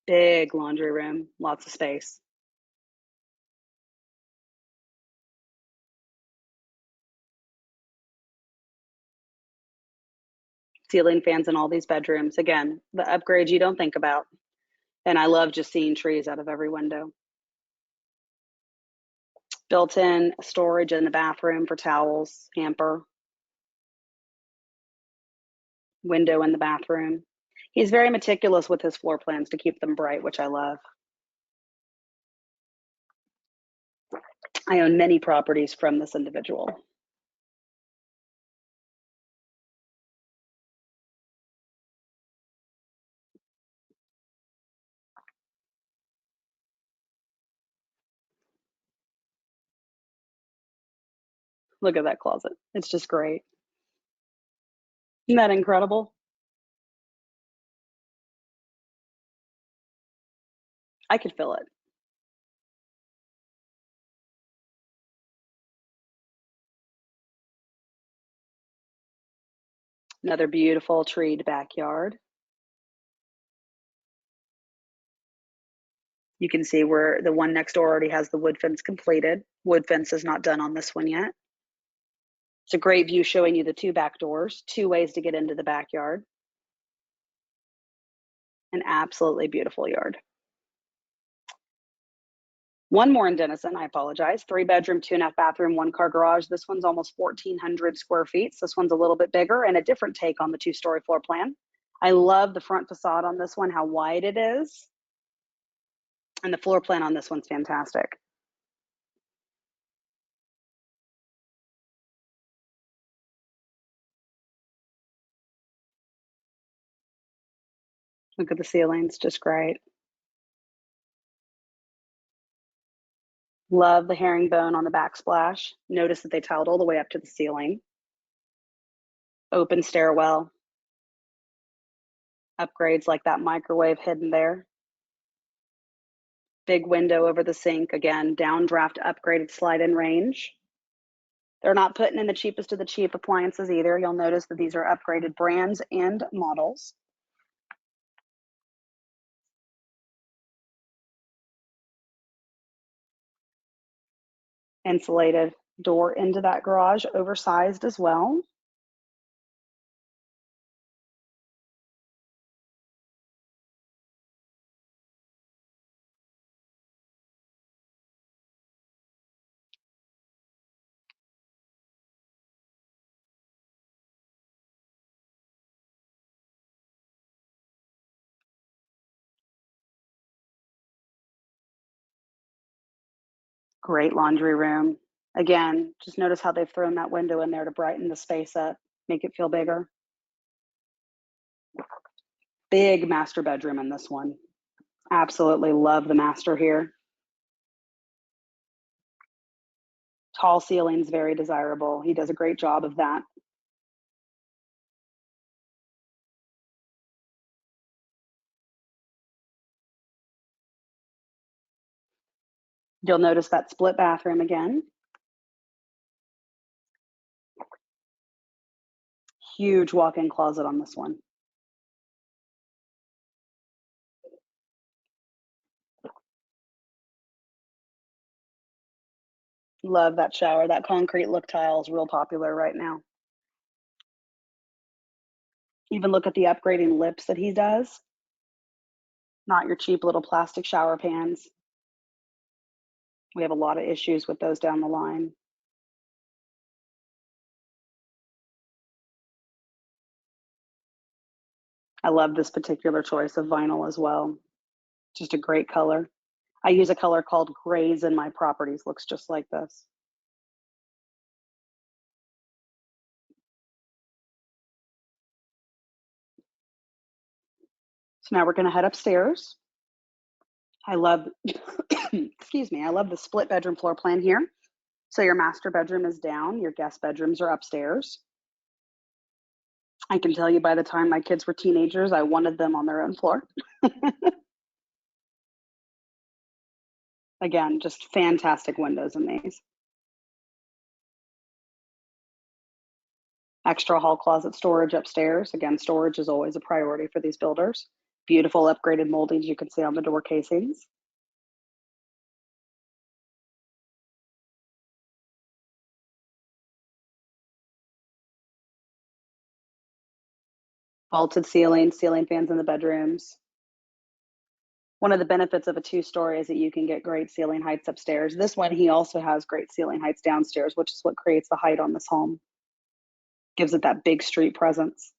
Big laundry room, lots of space. Ceiling fans in all these bedrooms. Again, the upgrades you don't think about. And I love just seeing trees out of every window. Built-in storage in the bathroom for towels, hamper. Window in the bathroom. He's very meticulous with his floor plans to keep them bright, which I love. I own many properties from this individual. Look at that closet. It's just great. Isn't that incredible? I could fill it. Another beautiful treed backyard. You can see where the one next door already has the wood fence completed. Wood fence is not done on this one yet. It's a great view showing you the two back doors, two ways to get into the backyard. An absolutely beautiful yard. One more in Denison, I apologize. 3-bedroom, 2.5 bathroom, 1-car garage. This one's almost 1,400 square feet. So this one's a little bit bigger and a different take on the 2-story floor plan. I love the front facade on this one, how wide it is. And the floor plan on this one's fantastic. Look at the ceilings, just great. Love the herringbone on the backsplash. Notice that they tiled all the way up to the ceiling. Open stairwell. Upgrades like that microwave hidden there. Big window over the sink. Again, downdraft upgraded slide-in range. They're not putting in the cheapest of the cheap appliances either. You'll notice that these are upgraded brands and models. Insulated door into that garage, oversized as well. Great laundry room. Again, just notice how they've thrown that window in there to brighten the space up, make it feel bigger. Big master bedroom in this one. Absolutely love the master here. Tall ceilings, very desirable. He does a great job of that. You'll notice that split bathroom again. Huge walk-in closet on this one. Love that shower. That concrete look tile is real popular right now. Even look at the upgrading lips that he does. Not your cheap little plastic shower pans. We have a lot of issues with those down the line. I love this particular choice of vinyl as well. Just a great color. I use a color called grays in my properties. Looks just like this. So now we're going to head upstairs. I love, excuse me, I love the split bedroom floor plan here. So your master bedroom is down, your guest bedrooms are upstairs. I can tell you by the time my kids were teenagers, I wanted them on their own floor. Again, just fantastic windows in these. Extra hall closet storage upstairs. Again, storage is always a priority for these builders. Beautiful upgraded moldings you can see on the door casings. Vaulted ceilings, ceiling fans in the bedrooms. One of the benefits of a 2-story is that you can get great ceiling heights upstairs. This one, he also has great ceiling heights downstairs, which is what creates the height on this home. Gives it that big street presence.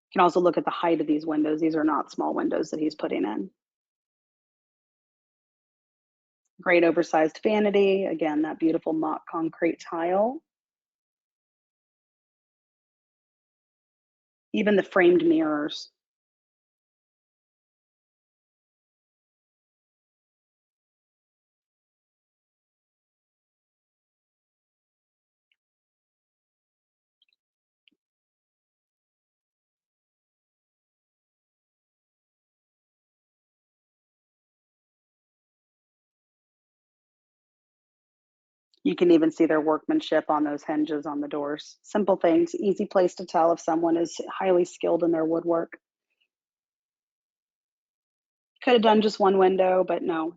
You can also look at the height of these windows. These are not small windows that he's putting in. Great oversized vanity. Again, that beautiful mock concrete tile. Even the framed mirrors. You can even see their workmanship on those hinges on the doors. Simple things, easy place to tell if someone is highly skilled in their woodwork. Could have done just one window, but no.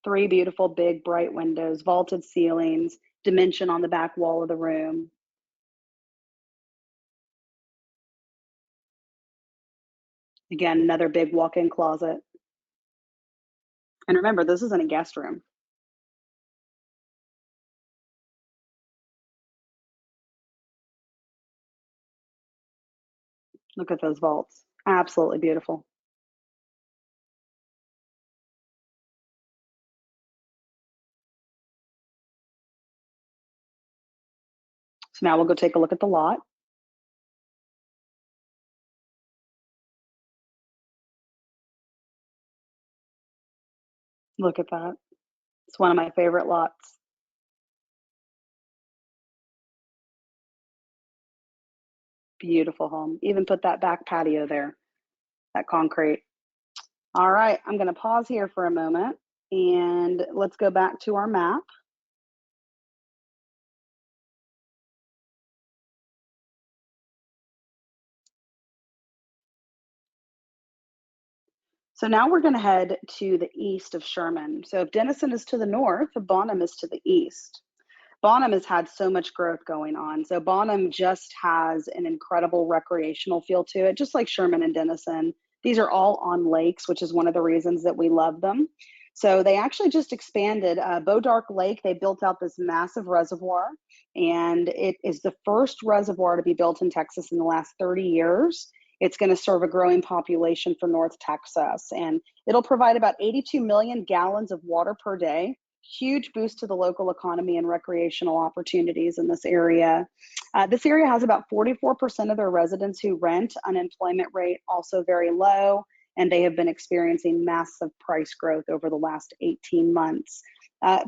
Three beautiful, big, bright windows, vaulted ceilings, dimension on the back wall of the room. Again, another big walk-in closet. And remember, this isn't a guest room. Look at those vaults. Absolutely beautiful. So now we'll go take a look at the lot. Look at that. It's one of my favorite lots. Beautiful home. Even put that back patio there, that concrete. All right, I'm going to pause here for a moment and let's go back to our map. So now we're going to head to the east of Sherman. So if Denison is to the north, Bonham is to the east. Bonham has had so much growth going on. So Bonham just has an incredible recreational feel to it, just like Sherman and Denison. These are all on lakes, which is one of the reasons that we love them. So they actually just expanded Bodark Lake. They built out this massive reservoir, and it is the first reservoir to be built in Texas in the last 30 years. It's going to serve a growing population for North Texas, and it'll provide about 82 million gallons of water per day. Huge boost to the local economy and recreational opportunities in this area. This area has about 44% of their residents who rent. Unemployment rate also very low, and they have been experiencing massive price growth over the last 18 months.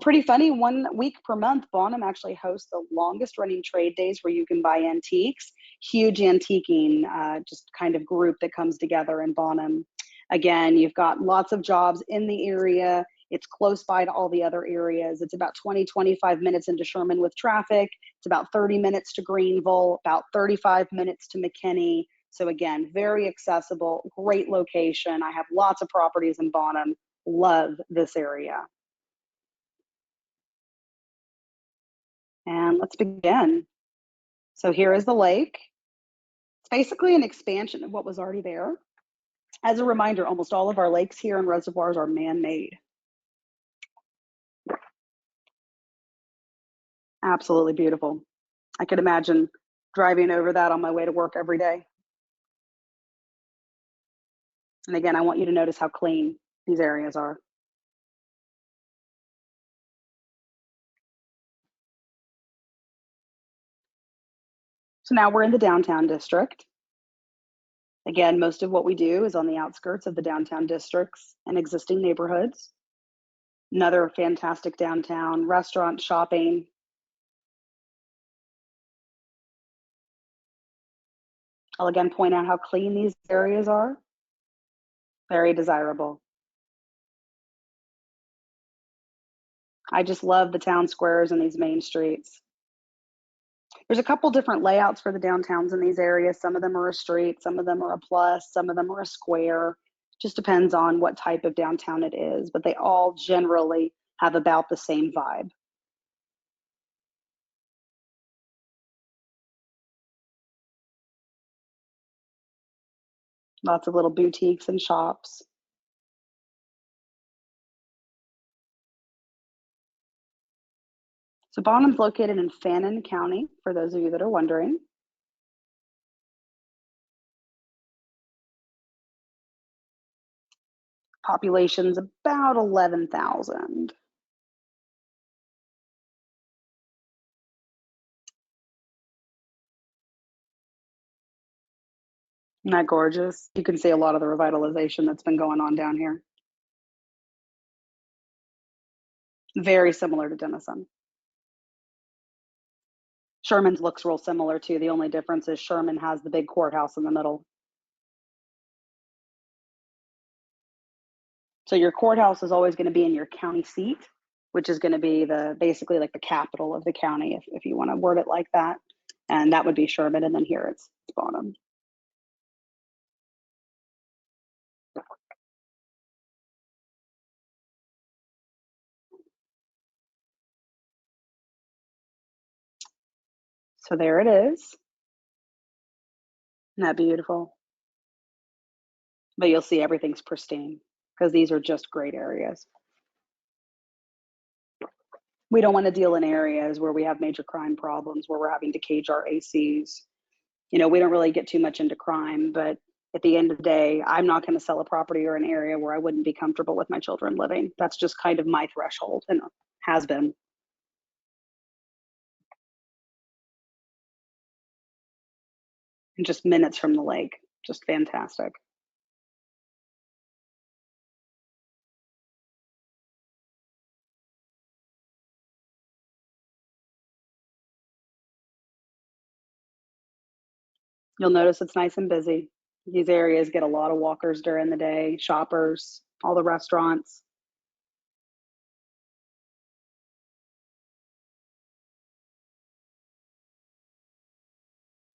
Pretty funny, 1 week per month, Bonham actually hosts the longest running trade days where you can buy antiques. Huge antiquing just kind of group that comes together in Bonham. Again, you've got lots of jobs in the area. It's close by to all the other areas. It's about 20, 25 minutes into Sherman with traffic. It's about 30 minutes to Greenville, about 35 minutes to McKinney. So again, very accessible, great location. I have lots of properties in Bonham. Love this area. And let's begin. So here is the lake. It's basically an expansion of what was already there. As a reminder, almost all of our lakes here and reservoirs are man-made. Absolutely beautiful. I could imagine driving over that on my way to work every day. And again, I want you to notice how clean these areas are. So now we're in the downtown district. Again, most of what we do is on the outskirts of the downtown districts and existing neighborhoods. Another fantastic downtown restaurant, shopping. I'll again point out how clean these areas are. Very desirable. I just love the town squares and these main streets. There's a couple different layouts for the downtowns in these areas. Some of them are a street, some of them are a plus, some of them are a square. Just depends on what type of downtown it is, but they all generally have about the same vibe. Lots of little boutiques and shops. So Bonham's located in Fannin County, for those of you that are wondering. Population's about 11,000. Isn't that gorgeous? You can see a lot of the revitalization that's been going on down here. Very similar to Denison. Sherman's looks real similar too. The only difference is Sherman has the big courthouse in the middle. So your courthouse is always going to be in your county seat, which is going to be the basically like the capital of the county, if you want to word it like that. And that would be Sherman, and then here it's Bonham. So there it is. Isn't that beautiful? But you'll see everything's pristine because these are just great areas. We don't want to deal in areas where we have major crime problems, where we're having to cage our ACs. You know, we don't really get too much into crime, but at the end of the day, I'm not going to sell a property or an area where I wouldn't be comfortable with my children living. That's just kind of my threshold and has been. And just minutes from the lake. Just fantastic. You'll notice it's nice and busy. These areas get a lot of walkers during the day, shoppers, all the restaurants.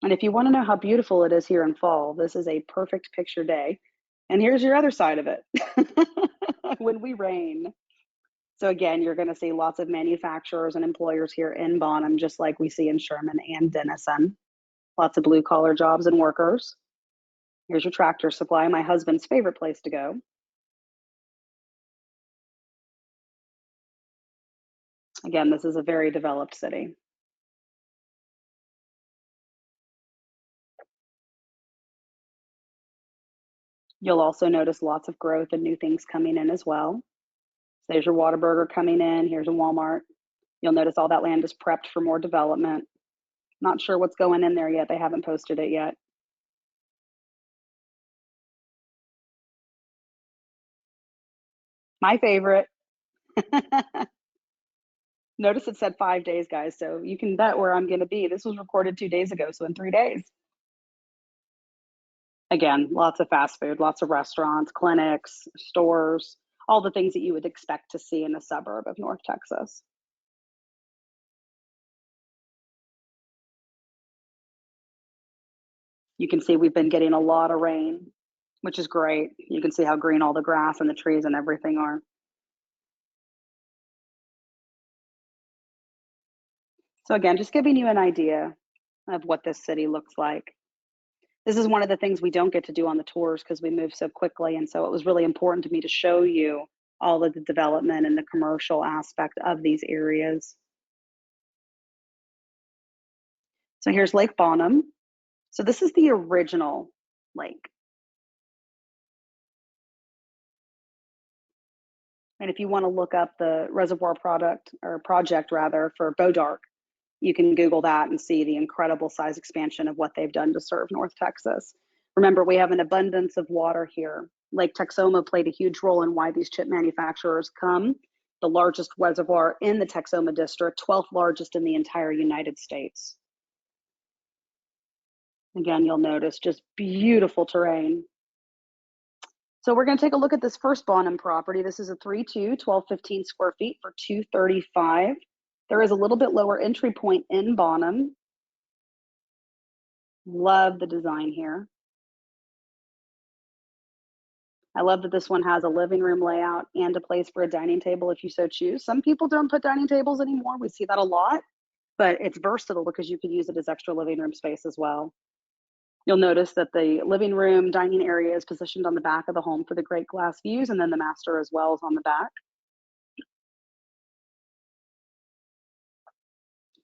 And if you want to know how beautiful it is here in fall, this is a perfect picture day. And here's your other side of it when we rain. So, again, you're going to see lots of manufacturers and employers here in Bonham, just like we see in Sherman and Denison. Lots of blue collar jobs and workers. Here's your Tractor Supply, my husband's favorite place to go. Again, this is a very developed city. You'll also notice lots of growth and new things coming in as well. So there's your Whataburger coming in. Here's a Walmart. You'll notice all that land is prepped for more development. Not sure what's going in there yet. They haven't posted it yet. My favorite. Notice it said 5 days, guys. So you can bet where I'm going to be. This was recorded 2 days ago. So in 3 days. Again, lots of fast food, lots of restaurants, clinics, stores, all the things that you would expect to see in a suburb of North Texas. You can see we've been getting a lot of rain, which is great. You can see how green all the grass and the trees and everything are. So again, just giving you an idea of what this city looks like. This is one of the things we don't get to do on the tours because we move so quickly. And so it was really important to me to show you all of the development and the commercial aspect of these areas. So here's Lake Bonham. So this is the original lake. And if you want to look up the reservoir product or project rather for Bodark, you can Google that and see the incredible size expansion of what they've done to serve North Texas. Remember, we have an abundance of water here. Lake Texoma played a huge role in why these chip manufacturers come. The largest reservoir in the Texoma district, 12th largest in the entire United States. Again, you'll notice just beautiful terrain. So we're going to take a look at this first Bonham property. This is a 3-2, 1215 square feet for 235. There is a little bit lower entry point in Bonham. Love the design here. I love that this one has a living room layout and a place for a dining table if you so choose. Some people don't put dining tables anymore. We see that a lot, but it's versatile because you could use it as extra living room space as well. You'll notice that the living room dining area is positioned on the back of the home for the great glass views, and then the master as well is on the back.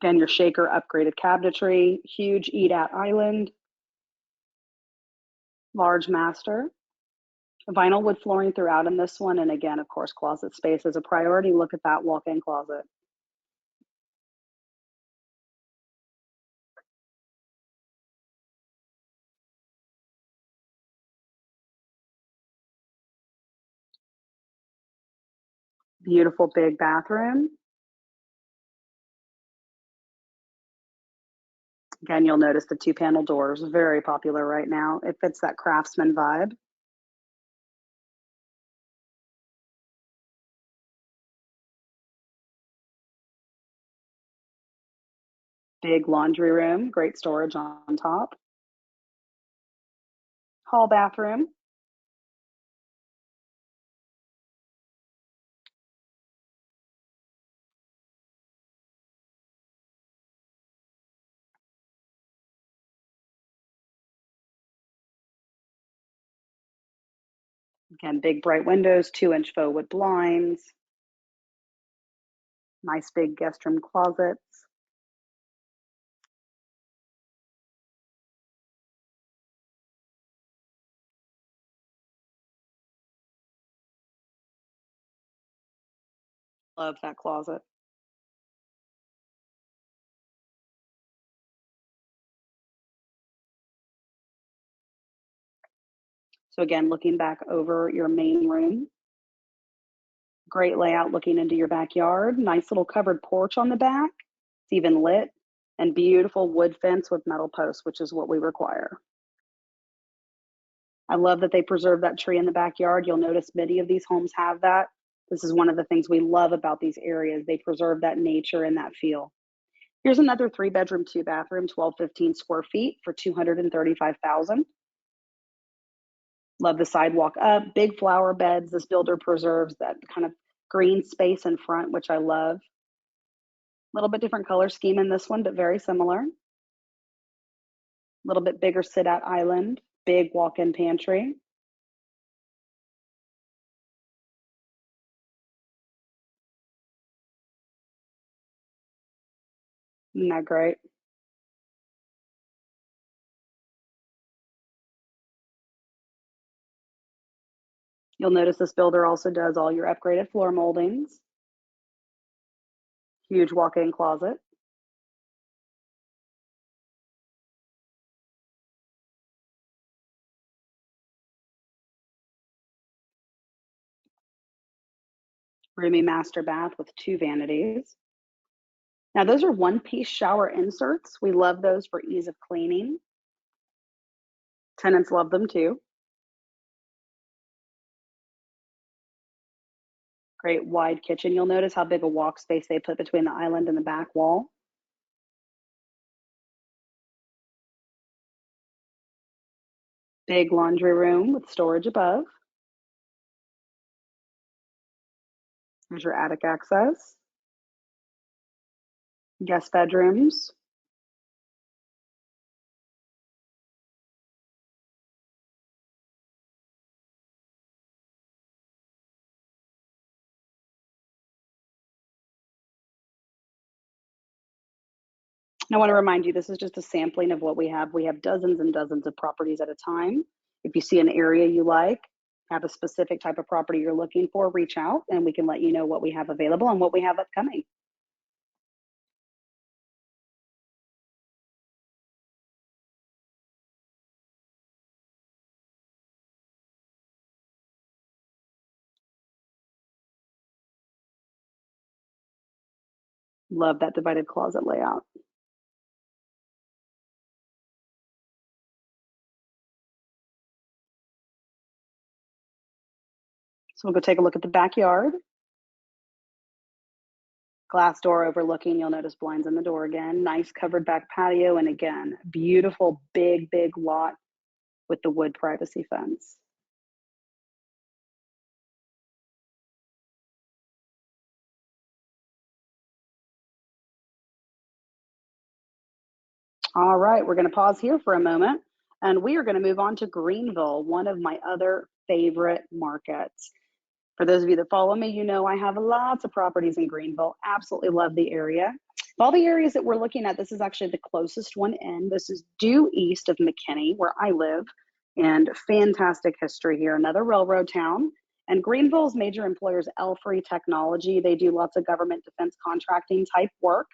Again, your shaker upgraded cabinetry, huge eat-out island, large master, vinyl wood flooring throughout in this one. And again, of course, closet space is a priority. Look at that walk-in closet. Beautiful big bathroom. Again, you'll notice the 2-panel doors, very popular right now. It fits that craftsman vibe. Big laundry room, great storage on top. Hall bathroom. Again, big bright windows, 2-inch faux wood blinds. Nice big guest room closets. Love that closet. So again, looking back over your main room, great layout looking into your backyard. Nice little covered porch on the back. It's even lit, and beautiful wood fence with metal posts, which is what we require. I love that they preserve that tree in the backyard. You'll notice many of these homes have that. This is one of the things we love about these areas. They preserve that nature and that feel. Here's another 3-bedroom, 2-bathroom, 1215 square feet for 235,000. Love the sidewalk up, big flower beds. This builder preserves that kind of green space in front, which I love. A little bit different color scheme in this one, but very similar. A little bit bigger sit out island, big walk-in pantry. Isn't that great? You'll notice this builder also does all your upgraded floor moldings. Huge walk-in closet. Roomy master bath with 2 vanities. Now those are one-piece shower inserts. We love those for ease of cleaning. Tenants love them too. Great wide kitchen. You'll notice how big a walk space they put between the island and the back wall. Big laundry room with storage above. There's your attic access. Guest bedrooms. I want to remind you, this is just a sampling of what we have. We have dozens and dozens of properties at a time. If you see an area you like, have a specific type of property you're looking for, reach out and we can let you know what we have available and what we have upcoming. Love that divided closet layout. So we'll go take a look at the backyard. Glass door overlooking, you'll notice blinds in the door again. Nice covered back patio, and again, beautiful big lot with the wood privacy fence. All right, we're going to pause here for a moment and we are going to move on to Greenville, one of my other favorite markets. For those of you that follow me, you know I have lots of properties in Greenville. Absolutely love the area. Of all the areas that we're looking at, this is actually the closest one in. This is due east of McKinney, where I live, and fantastic history here. Another railroad town. And Greenville's major employer is L3 Technology. They do lots of government defense contracting type work,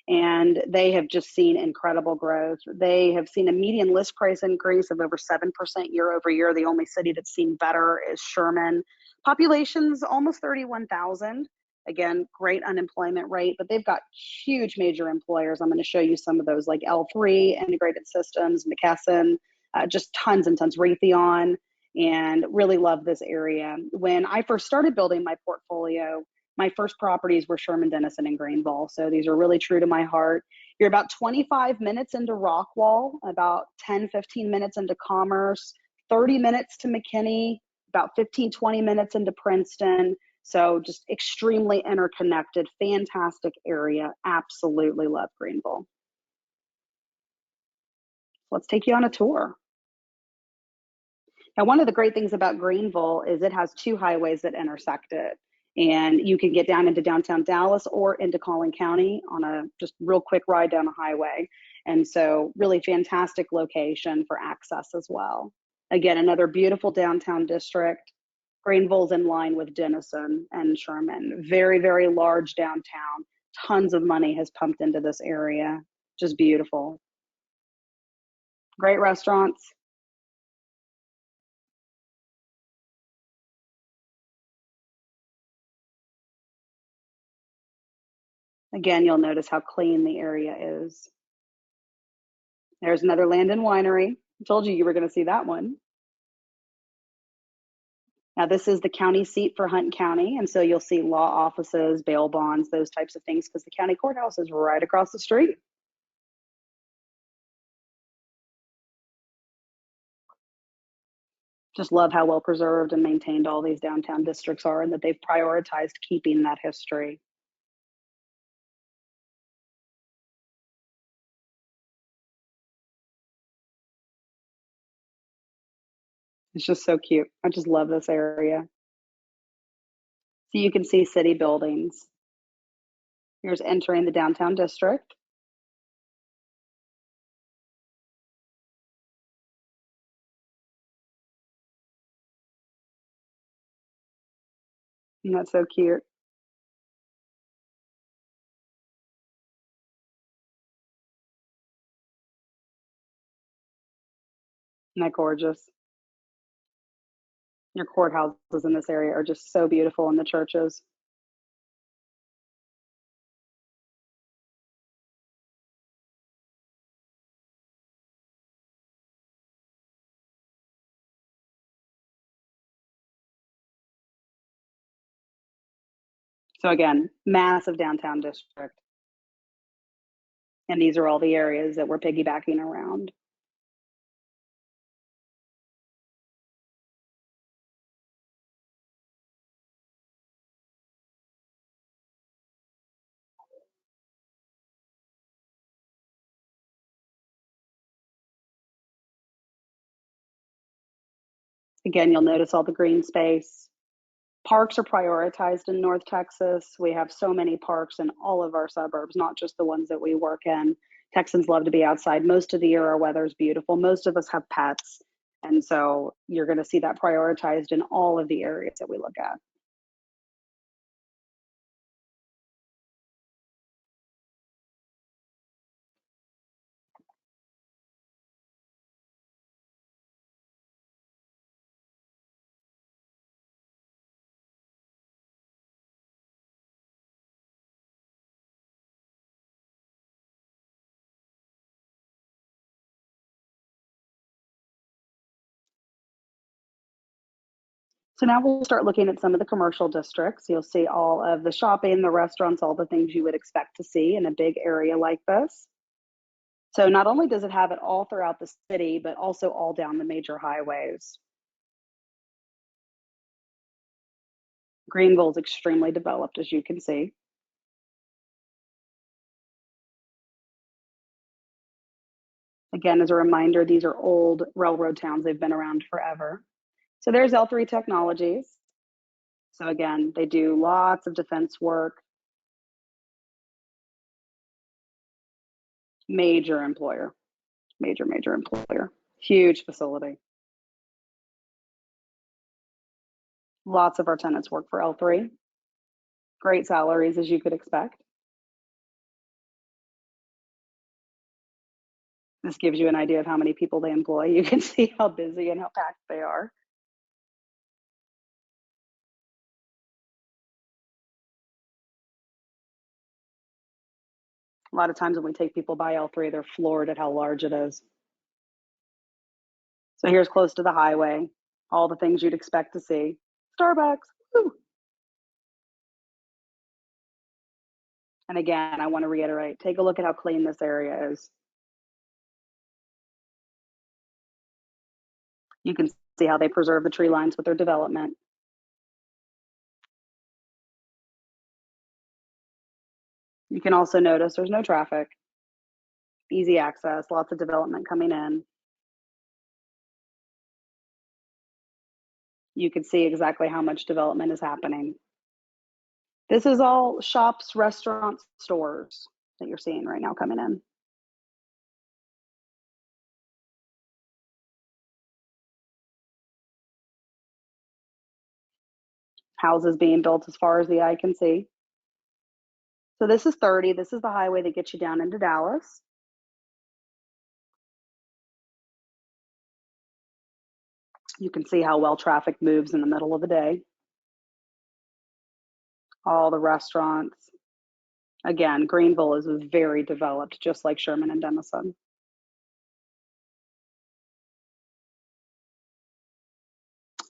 and they have just seen incredible growth. They have seen a median list price increase of over 7% year over year. The only city that's seen better is Sherman. Population's almost 31,000. Again, great unemployment rate, but they've got huge major employers. I'm going to show you some of those, like L3, Integrated Systems, McKesson, just tons and tons, Raytheon, and really love this area. When I first started building my portfolio, my first properties were Sherman Denison and Greenville. So these are really true to my heart. You're about 25 minutes into Rockwall, about 10, 15 minutes into Commerce, 30 minutes to McKinney, about 15, 20 minutes into Princeton. So just extremely interconnected, fantastic area. Absolutely love Greenville. Let's take you on a tour. Now, one of the great things about Greenville is it has two highways that intersect it. And you can get down into downtown Dallas or into Collin County on a just real quick ride down a highway. And so really fantastic location for access as well. Again, another beautiful downtown district. Greenville's in line with Denison and Sherman. Very, very large downtown. Tons of money has pumped into this area. Just beautiful. Great restaurants. Again, you'll notice how clean the area is. There's another Land and Winery. I told you were going to see that one. Now, this is the county seat for Hunt County, and so you'll see law offices, bail bonds, those types of things, because the county courthouse is right across the street. Just love how well preserved and maintained all these downtown districts are, and that they've prioritized keeping that history. It's just so cute. I just love this area. So you can see city buildings. Here's entering the downtown district. And that's so cute. Isn't that gorgeous? Your courthouses in this area are just so beautiful, and the churches. So again, massive downtown district. And these are all the areas that we're piggybacking around. Again, you'll notice all the green space. Parks are prioritized in North Texas. We have so many parks in all of our suburbs, not just the ones that we work in. Texans love to be outside. Most of the year, our weather is beautiful. Most of us have pets. And so you're going to see that prioritized in all of the areas that we look at. So now we'll start looking at some of the commercial districts. You'll see all of the shopping, the restaurants, all the things you would expect to see in a big area like this. So not only does it have it all throughout the city, but also all down the major highways. Greenville is extremely developed, as you can see. Again, as a reminder, these are old railroad towns. They've been around forever. So there's L3 Technologies. So again, they do lots of defense work. Major employer, major employer. Huge facility. Lots of our tenants work for L3. Great salaries, as you could expect. This gives you an idea of how many people they employ. You can see how busy and how packed they are. A lot of times when we take people by L3, they're floored at how large it is. So here's close to the highway, all the things you'd expect to see. Starbucks, woo! And again, I want to reiterate, take a look at how clean this area is. You can see how they preserve the tree lines with their development. You can also notice there's no traffic, easy access, lots of development coming in. You can see exactly how much development is happening. This is all shops, restaurants, stores that you're seeing right now coming in. Houses being built as far as the eye can see. So this is 30. This is the highway that gets you down into Dallas. You can see how well traffic moves in the middle of the day. All the restaurants. Again, Greenville is very developed, just like Sherman and Denison.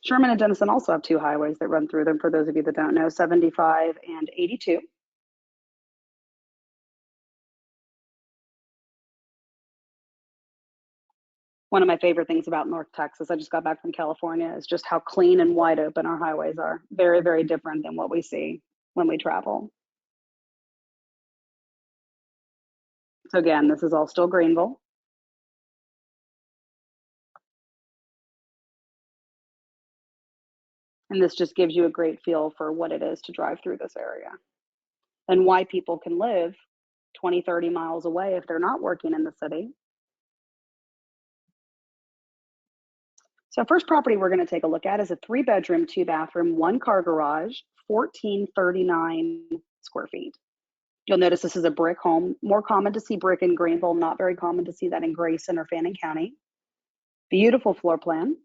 Sherman and Denison also have two highways that run through them, for those of you that don't know, 75 and 82. One of my favorite things about North Texas, I just got back from California, is just how clean and wide open our highways are. Very, very different than what we see when we travel. So again, this is all still Greenville. And this just gives you a great feel for what it is to drive through this area and why people can live 20, 30 miles away if they're not working in the city. So first property we're going to take a look at is a 3-bedroom, 2-bathroom, 1-car garage, 1439 square feet. You'll notice this is a brick home. More common to see brick in Greenville, not very common to see that in Grayson or Fannin County. Beautiful floor plan.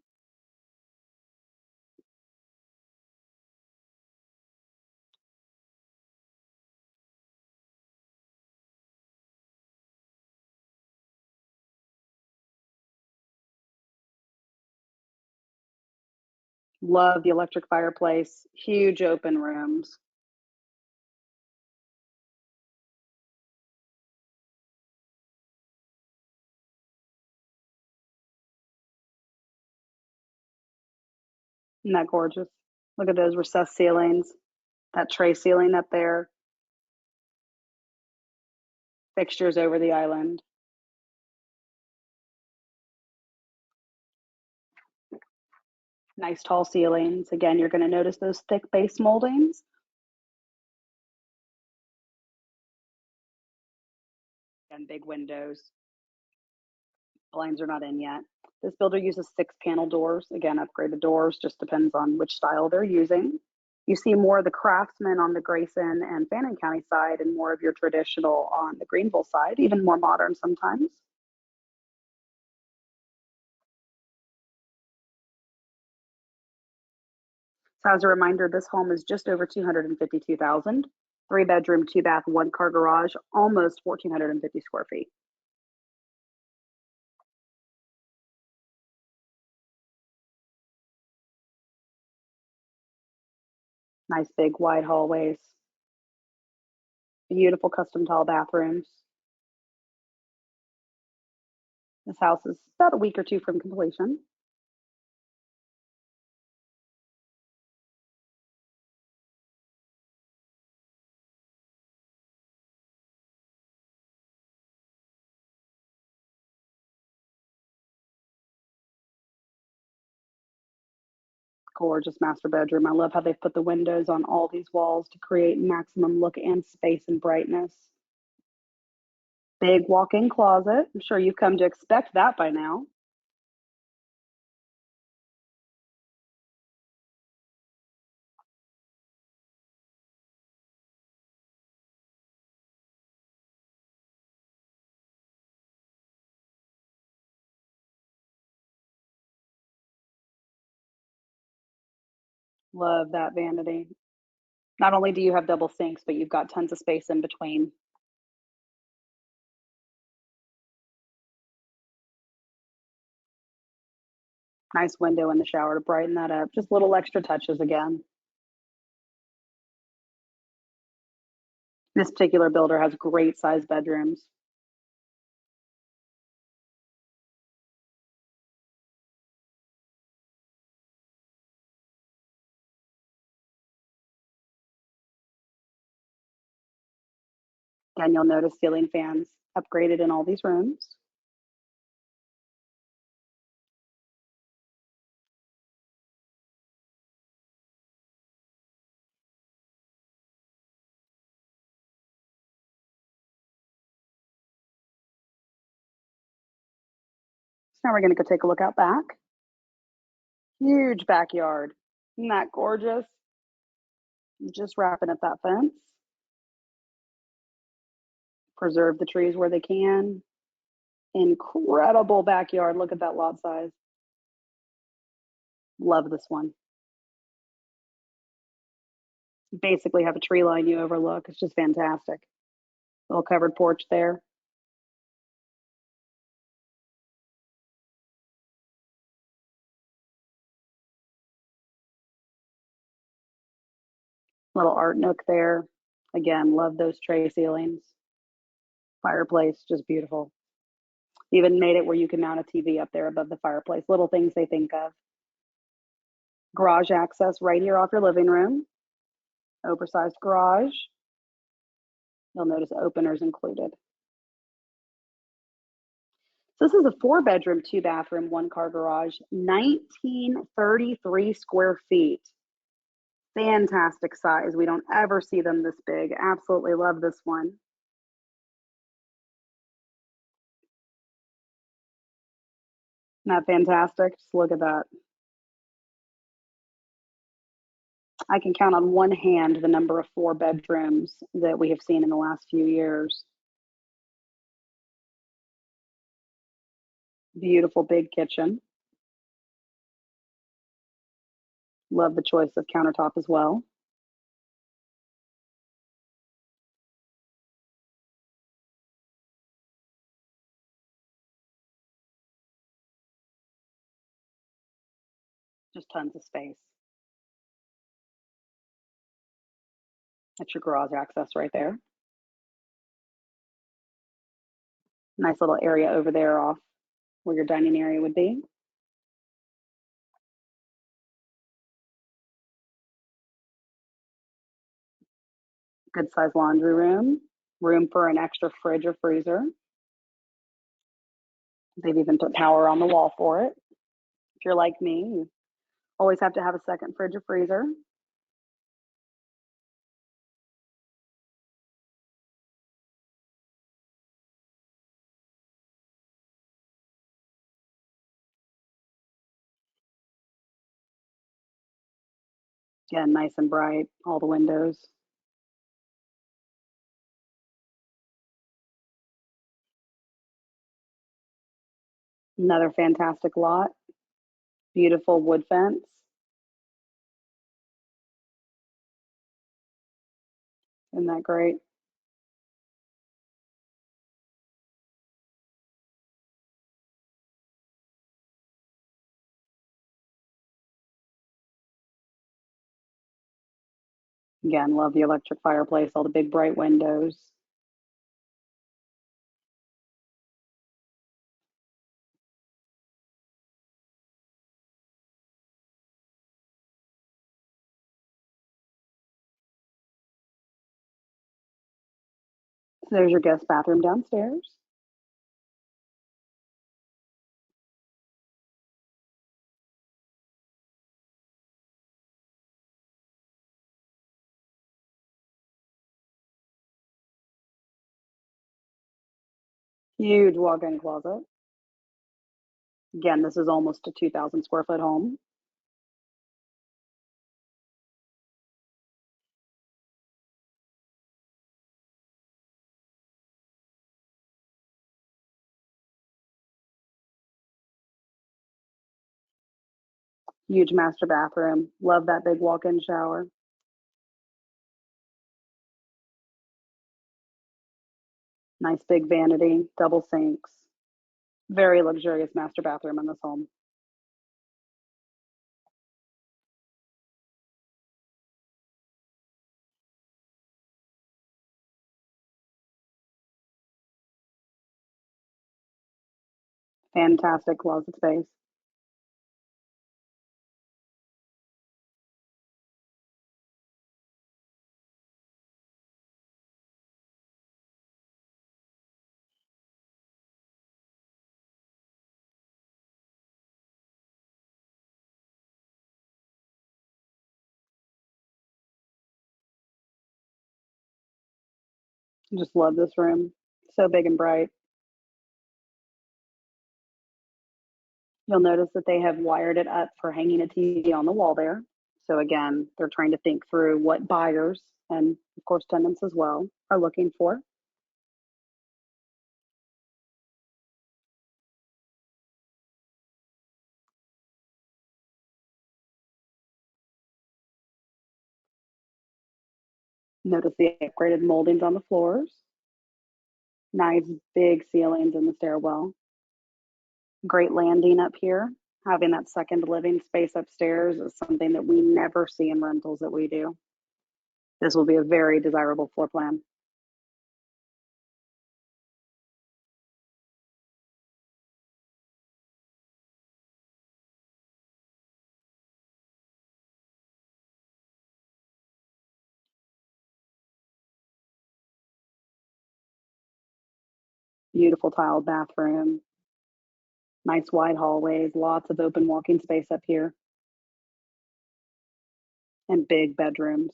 Love the electric fireplace, huge open rooms. Isn't that gorgeous? Look at those recessed ceilings, that tray ceiling up there, fixtures over the island. Nice tall ceilings. Again, you're going to notice those thick base moldings. And big windows. Blinds are not in yet. This builder uses 6-panel doors. Again, upgraded doors, just depends on which style they're using. You see more of the Craftsman on the Grayson and Fannin County side and more of your traditional on the Greenville side, even more modern sometimes. So as a reminder, this home is just over 252,000, 3-bedroom, 2-bath, 1-car garage, almost 1,450 square feet. Nice big wide hallways, beautiful custom tall bathrooms. This house is about a week or two from completion. Gorgeous master bedroom. I love how they've put the windows on all these walls to create maximum look and space and brightness. Big walk-in closet. I'm sure you've come to expect that by now. Love that vanity. Not only do you have double sinks, but you've got tons of space in between. Nice window in the shower to brighten that up. Just little extra touches again. This particular builder has great size bedrooms. Again, you'll notice ceiling fans upgraded in all these rooms. So now we're going to go take a look out back. Huge backyard. Isn't that gorgeous? Just wrapping up that fence. Preserve the trees where they can. Incredible backyard. Look at that lot size. Love this one. Basically have a tree line you overlook. It's just fantastic. Little covered porch there. Little art nook there. Again, love those tray ceilings. Fireplace, just beautiful. Even made it where you can mount a TV up there above the fireplace. Little things they think of. Garage access right here off your living room. Oversized garage. You'll notice openers included. So this is a 4-bedroom, 2-bathroom, 1-car garage, 1933 square feet. Fantastic size. We don't ever see them this big. Absolutely love this one. Isn't that fantastic? Just look at that. I can count on one hand the number of 4 bedrooms that we have seen in the last few years. Beautiful big kitchen. Love the choice of countertop as well. Just tons of space. That's your garage access right there. Nice little area over there off where your dining area would be. Good size laundry room for an extra fridge or freezer. They've even put power on the wall for it. If you're like me, you always have to have a second fridge or freezer. Again, nice and bright, all the windows. Another fantastic lot. Beautiful wood fence. Isn't that great? Again, love the electric fireplace, all the big bright windows. So there's your guest bathroom downstairs. Huge walk-in closet. Again, this is almost a 2,000 square foot home. Huge master bathroom. Love that big walk-in shower. Nice big vanity, double sinks. Very luxurious master bathroom in this home. Fantastic closet space. Just love this room. So big and bright. You'll notice that they have wired it up for hanging a TV on the wall there. So again, they're trying to think through what buyers and of course tenants as well are looking for. Notice the upgraded moldings on the floors. Nice big ceilings in the stairwell. Great landing up here. Having that second living space upstairs is something that we never see in rentals that we do. This will be a very desirable floor plan. Beautiful tiled bathroom, nice wide hallways, lots of open walking space up here, and big bedrooms.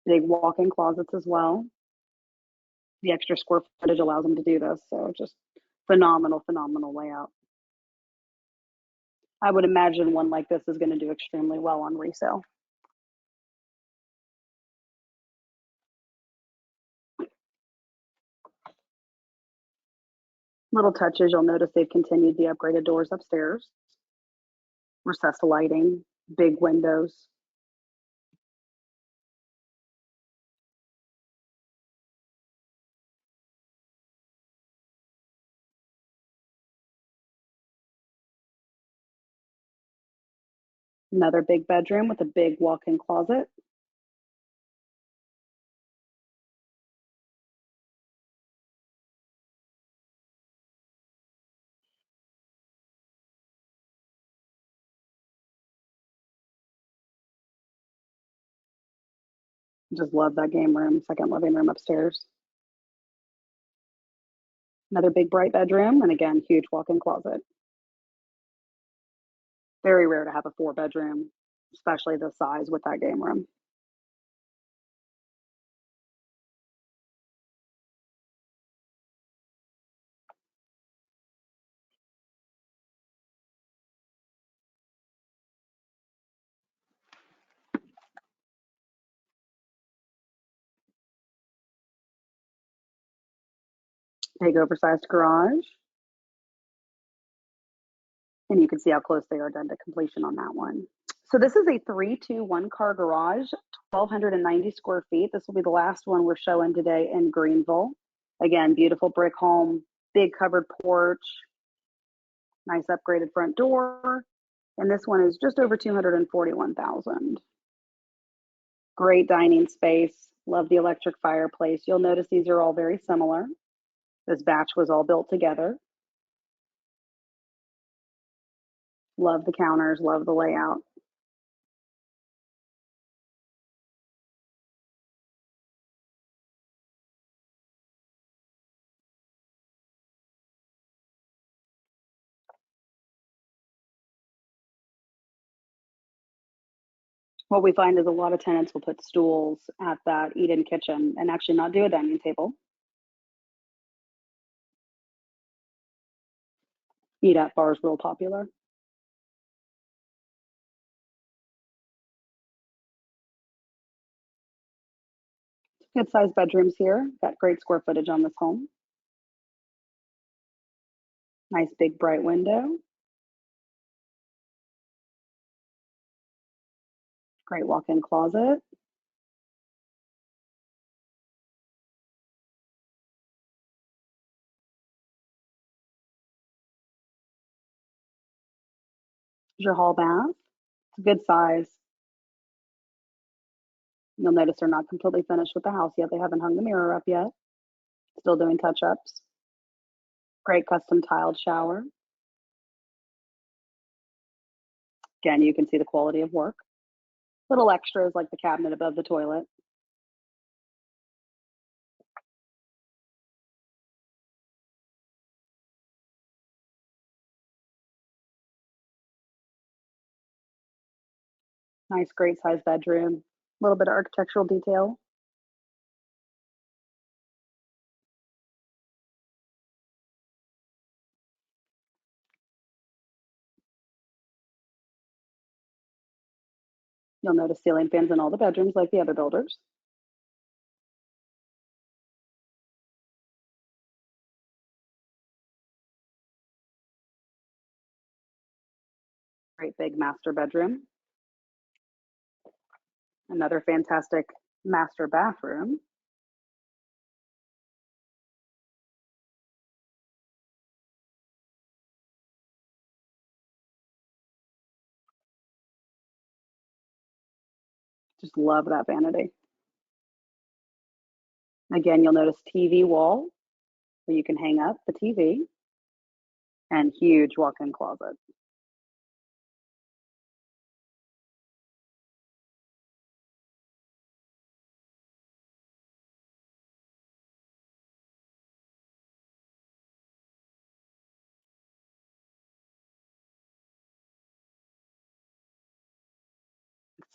Big walk-in closets as well. The extra square footage allows them to do this, so just phenomenal, phenomenal layout. I would imagine one like this is going to do extremely well on resale. Little touches, you'll notice they've continued the upgraded doors upstairs, recessed lighting, big windows. Another big bedroom with a big walk-in closet. Just love that game room, second living room upstairs. Another big bright bedroom, and again, huge walk-in closet. Very rare to have a 4 bedroom, especially this size with that game room. Big oversized garage. And you can see how close they are done to completion on that one. So this is a 3-2-1 car garage, 1,290 square feet. This will be the last one we're showing today in Greenville. Again, beautiful brick home, big covered porch, nice upgraded front door. And this one is just over 241,000. Great dining space. Love the electric fireplace. You'll notice these are all very similar. This batch was all built together. Love the counters, love the layout. What we find is a lot of tenants will put stools at that eat-in kitchen and actually not do a dining table. Eat-at bar is real popular. Good sized bedrooms here. Got great square footage on this home. Nice big bright window. Great walk-in closet. your hall bath. It's a good size. You'll notice they're not completely finished with the house yet. They haven't hung the mirror up yet. Still doing touch-ups. Great custom tiled shower. Again, you can see the quality of work. Little extras like the cabinet above the toilet. Nice, great size bedroom. A little bit of architectural detail. You'll notice ceiling fans in all the bedrooms like the other builders. Great big master bedroom. Another fantastic master bathroom. Just love that vanity. Again, you'll notice TV wall where you can hang up the TV and huge walk-in closet.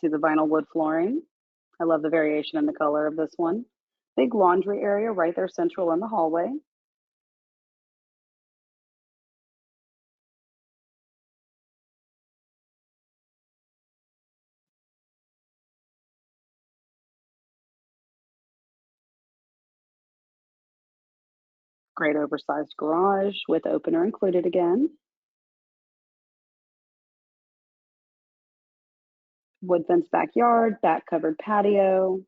See the vinyl wood flooring. I love the variation in the color of this one. Big laundry area right there central in the hallway. Great oversized garage with opener included again. Wood fence backyard, back covered patio.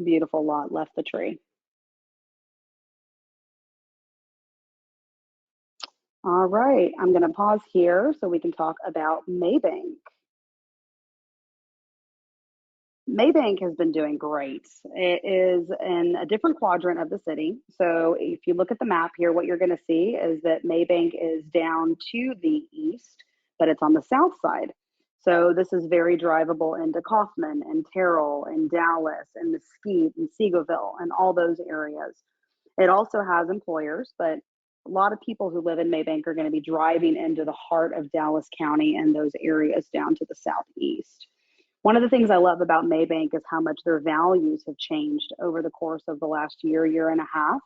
Beautiful lot, left the tree. All right, I'm going to pause here so we can talk about Maybank. Maybank has been doing great. It is in a different quadrant of the city. So if you look at the map here, what you're going to see is that Maybank is down to the east, but it's on the south side. So this is very drivable into Kaufman and Terrell and Dallas and Mesquite and Seagoville and all those areas. It also has employers, but a lot of people who live in Maybank are going to be driving into the heart of Dallas County and those areas down to the southeast. One of the things I love about Maybank is how much their values have changed over the course of the last year, year and a half.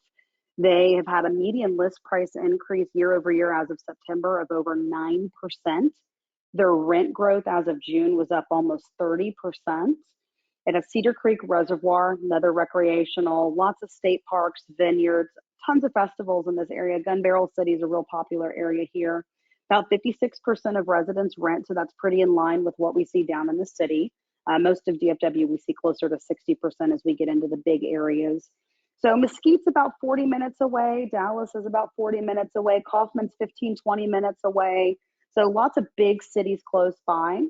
They have had a median list price increase year over year as of September of over 9%. Their rent growth as of June was up almost 30%. It has Cedar Creek Reservoir, another recreational, lots of state parks, vineyards, tons of festivals in this area. Gun Barrel City is a real popular area here. About 56% of residents rent, so that's pretty in line with what we see down in the city. Most of DFW, we see closer to 60% as we get into the big areas. So Mesquite's about 40 minutes away. Dallas is about 40 minutes away. Kaufman's 15, 20 minutes away. So lots of big cities close by.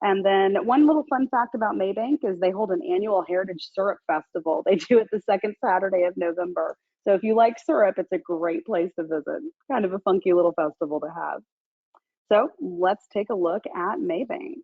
And then one little fun fact about Maybank is they hold an annual Heritage Syrup Festival. They do it the second Saturday of November. So if you like syrup, it's a great place to visit. Kind of a funky little festival to have. So let's take a look at Maybank.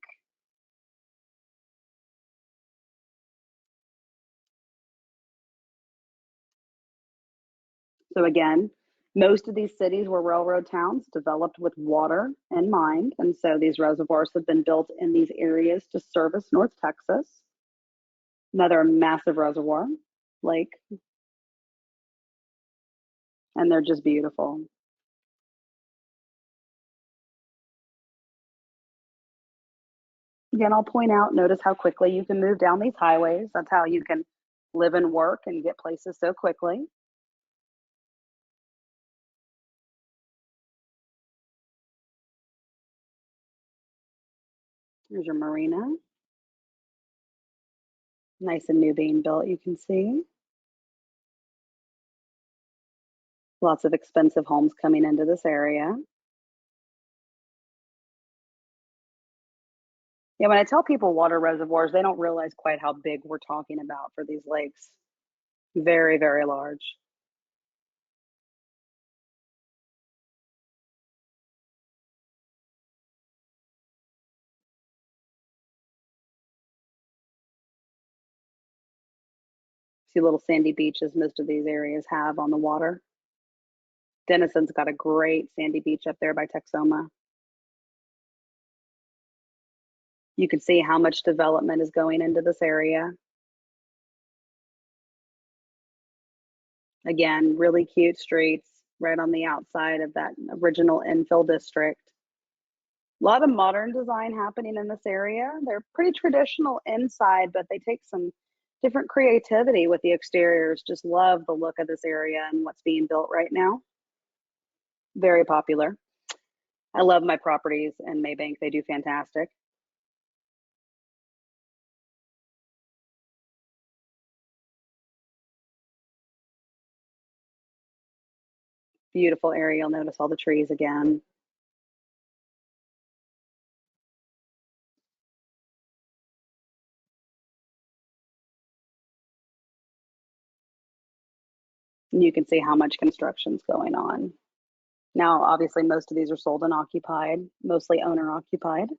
So again, most of these cities were railroad towns developed with water in mind. And so these reservoirs have been built in these areas to service North Texas. Another massive reservoir, lake, and they're just beautiful. Again, I'll point out, notice how quickly you can move down these highways. That's how you can live and work and get places so quickly. Here's your marina. Nice and new being built, you can see. Lots of expensive homes coming into this area. Yeah, when I tell people water reservoirs, they don't realize quite how big we're talking about for these lakes. Very, very large. See little sandy beaches most of these areas have on the water. Denison's got a great sandy beach up there by Texoma. You can see how much development is going into this area. Again, really cute streets right on the outside of that original infill district. A lot of modern design happening in this area. They're pretty traditional inside, but they take some different creativity with the exteriors. Just love the look of this area and what's being built right now. Very popular. I love my properties in Maybank. They do fantastic. Beautiful area. You'll notice all the trees again. And you can see how much construction's going on. Now, obviously, most of these are sold and occupied, mostly owner occupied.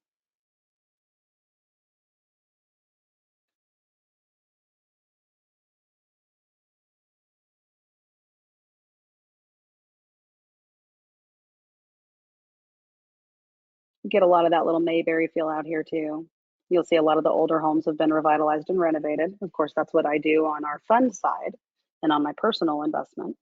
Get a lot of that little Mayberry feel out here too. You'll see a lot of the older homes have been revitalized and renovated. Of course, that's what I do on our fund side and on my personal investments.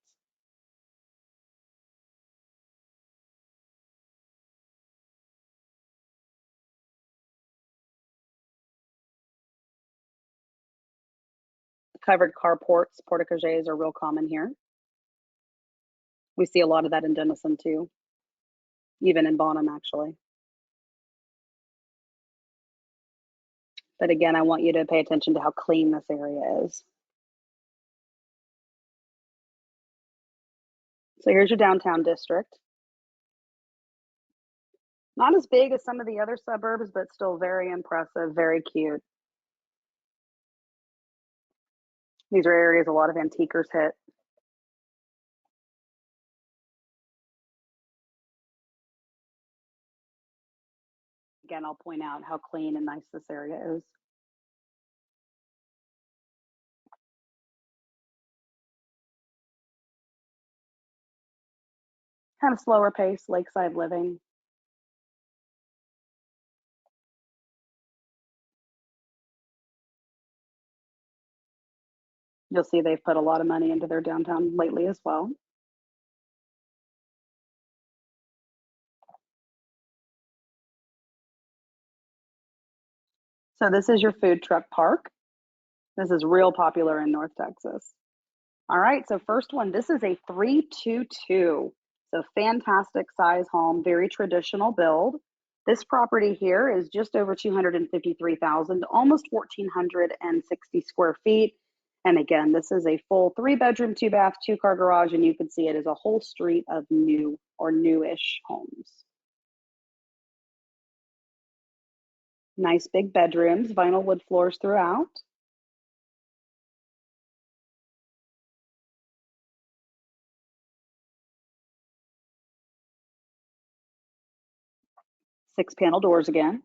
Covered carports, porticoges are real common here. We see a lot of that in Denison too, even in Bonham actually. But again, I want you to pay attention to how clean this area is. So here's your downtown district. Not as big as some of the other suburbs, but still very impressive, very cute. These are areas a lot of antiquers hit. Again, I'll point out how clean and nice this area is. Kind of slower pace, lakeside living. You'll see they've put a lot of money into their downtown lately as well. So this is your food truck park. This is real popular in North Texas. All right, so first one, this is a 322. So fantastic size home, very traditional build. This property here is just over 253,000, almost 1,460 square feet. And again, this is a full 3 bedroom, 2 bath, 2 car garage, and you can see it is a whole street of new or newish homes. Nice big bedrooms, vinyl wood floors throughout. 6 panel doors again.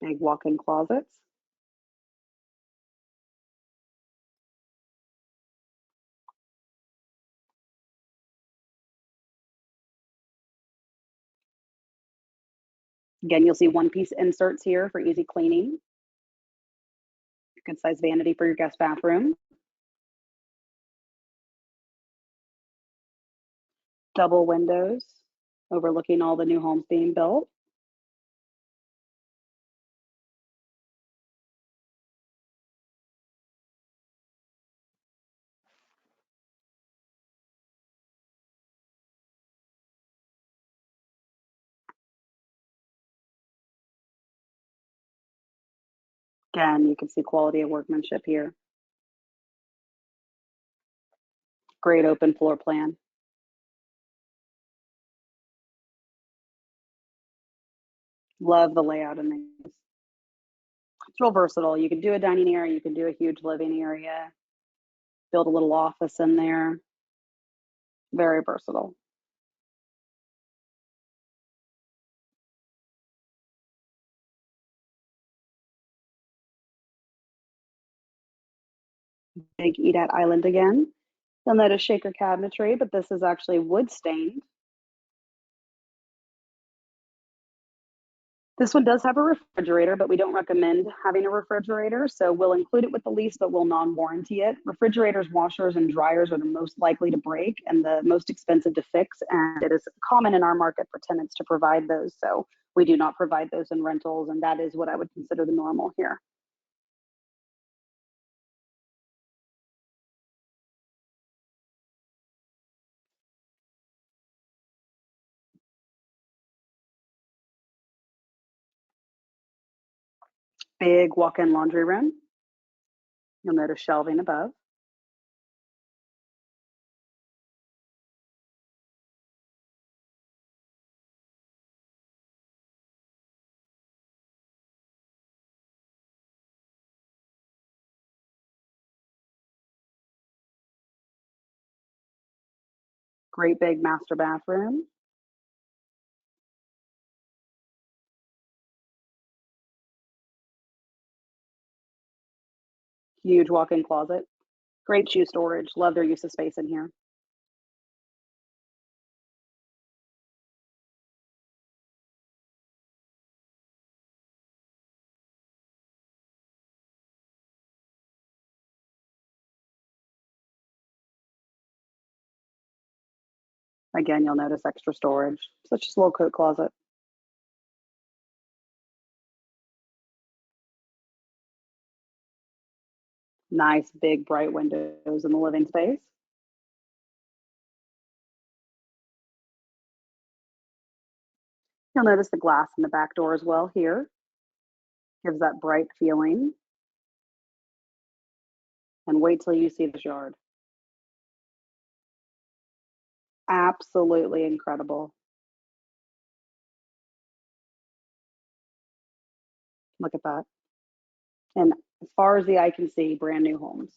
Big walk-in closets. Again, you'll see one-piece inserts here for easy cleaning. Good size vanity for your guest bathroom. Double windows overlooking all the new homes being built. Again, you can see quality of workmanship here. Great open floor plan. Love the layout in these. It's real versatile. You can do a dining area, you can do a huge living area, build a little office in there. Very versatile. Big eat-at island again. You'll notice shaker cabinetry, but this is actually wood stained. This one does have a refrigerator, but we don't recommend having a refrigerator. So we'll include it with the lease, but we'll non-warranty it. Refrigerators, washers, and dryers are the most likely to break and the most expensive to fix. And it is common in our market for tenants to provide those. So we do not provide those in rentals. And that is what I would consider the normal here. Big walk-in laundry room. You'll notice shelving above. Great big master bathroom. Huge walk-in closet. Great shoe storage. Love their use of space in here. Again, you'll notice extra storage, such as a little coat closet. Nice big bright windows in the living space. You'll notice the glass in the back door as well here. Gives that bright feeling. And wait till you see this yard. Absolutely incredible. Look at that. And as far as the eye can see, brand new homes.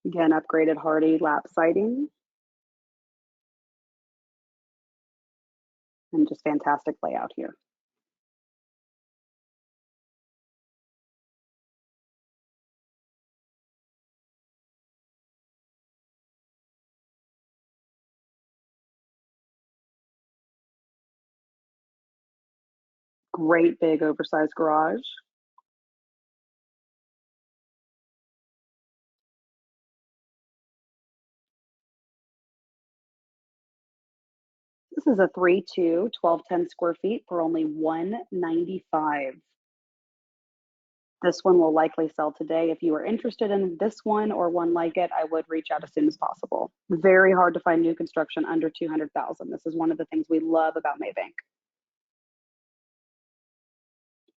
Again, upgraded hardy lap siding and just fantastic layout here. Great big oversized garage. This is a 3-2, 1210 square feet for only $195. This one will likely sell today. If you are interested in this one or one like it, I would reach out as soon as possible. Very hard to find new construction under 200,000. This is one of the things we love about Maybank.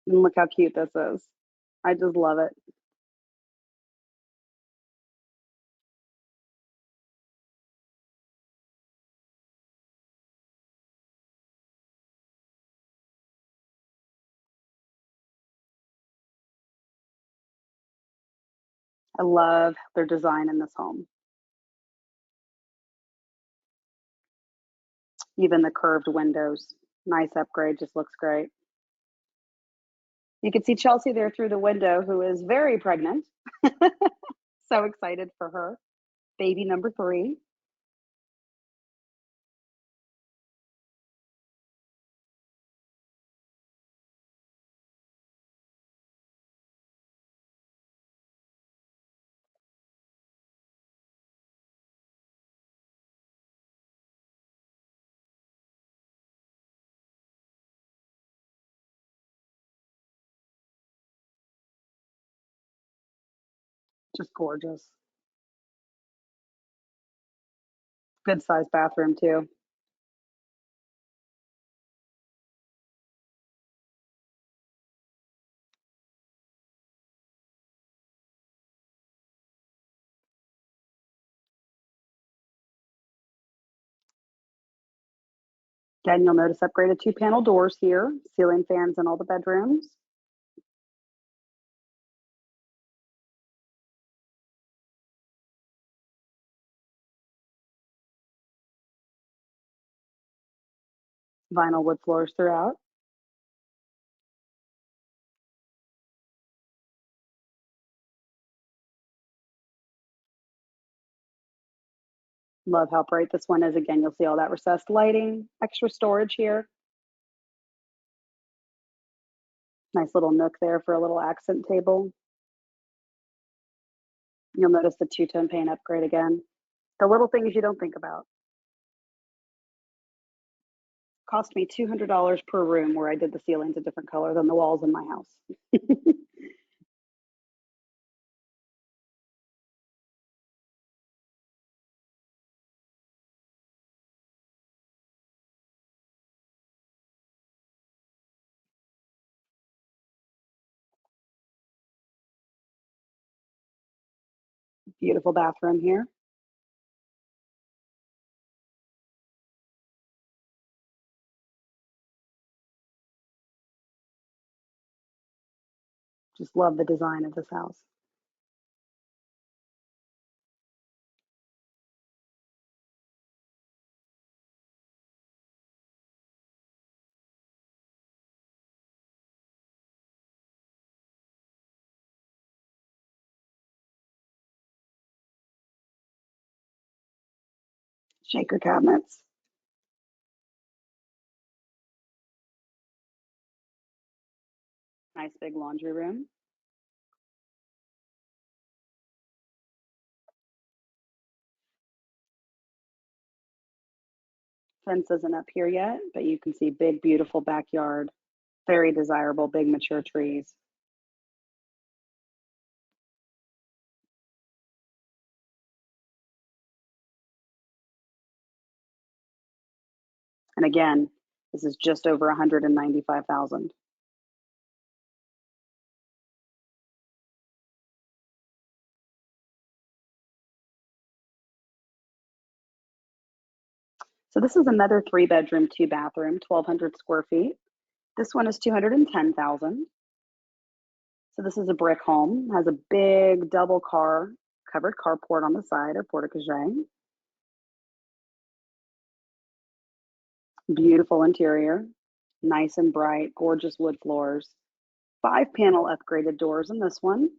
And look how cute this is. I just love it. I love their design in this home. Even the curved windows. Nice upgrade, just looks great. You can see Chelsea there through the window, who is very pregnant. So excited for her. Baby number 3. Just gorgeous. Good sized bathroom, too. Again, you'll notice upgraded 2-panel doors here, ceiling fans in all the bedrooms. Vinyl wood floors throughout. Love how bright this one is. Again, you'll see all that recessed lighting, extra storage here. Nice little nook there for a little accent table. You'll notice the two-tone paint upgrade again. The little things you don't think about. Cost me $200 per room where I did the ceilings a different color than the walls in my house. Beautiful bathroom here. Just love the design of this house. Shaker cabinets. Nice big laundry room. Fence isn't up here yet, but you can see big, beautiful backyard. Very desirable, big mature trees. And again, this is just over 195,000. So this is another 3-bedroom, 2-bathroom, 1,200 square feet. This one is 210,000. So this is a brick home, has a big double car covered carport on the side or porte-cochere. Beautiful interior, nice and bright, gorgeous wood floors. 5-panel upgraded doors in this one.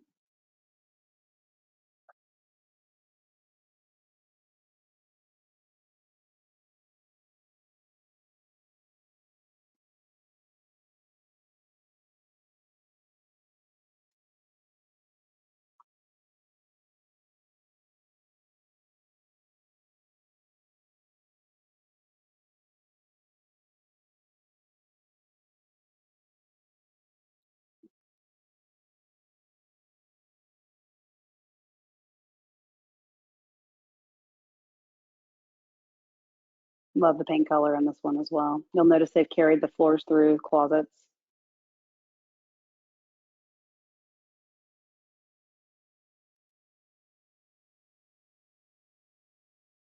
Love the paint color in this one as well. You'll notice they've carried the floors through closets.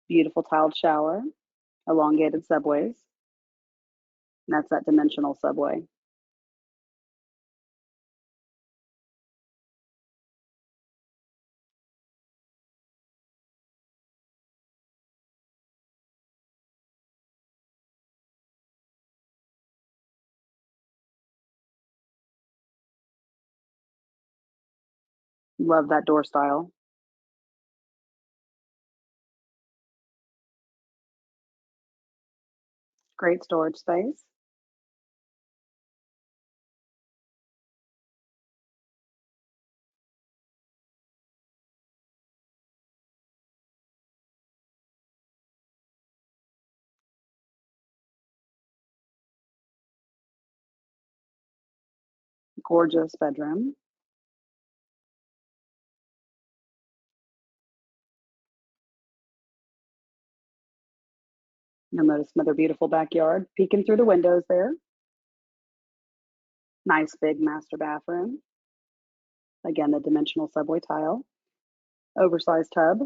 Beautiful tiled shower, elongated subways. And that's that dimensional subway. Love that door style. Great storage space. Gorgeous bedroom. You'll notice another beautiful backyard peeking through the windows there. Nice big master bathroom. Again, the dimensional subway tile. Oversized tub.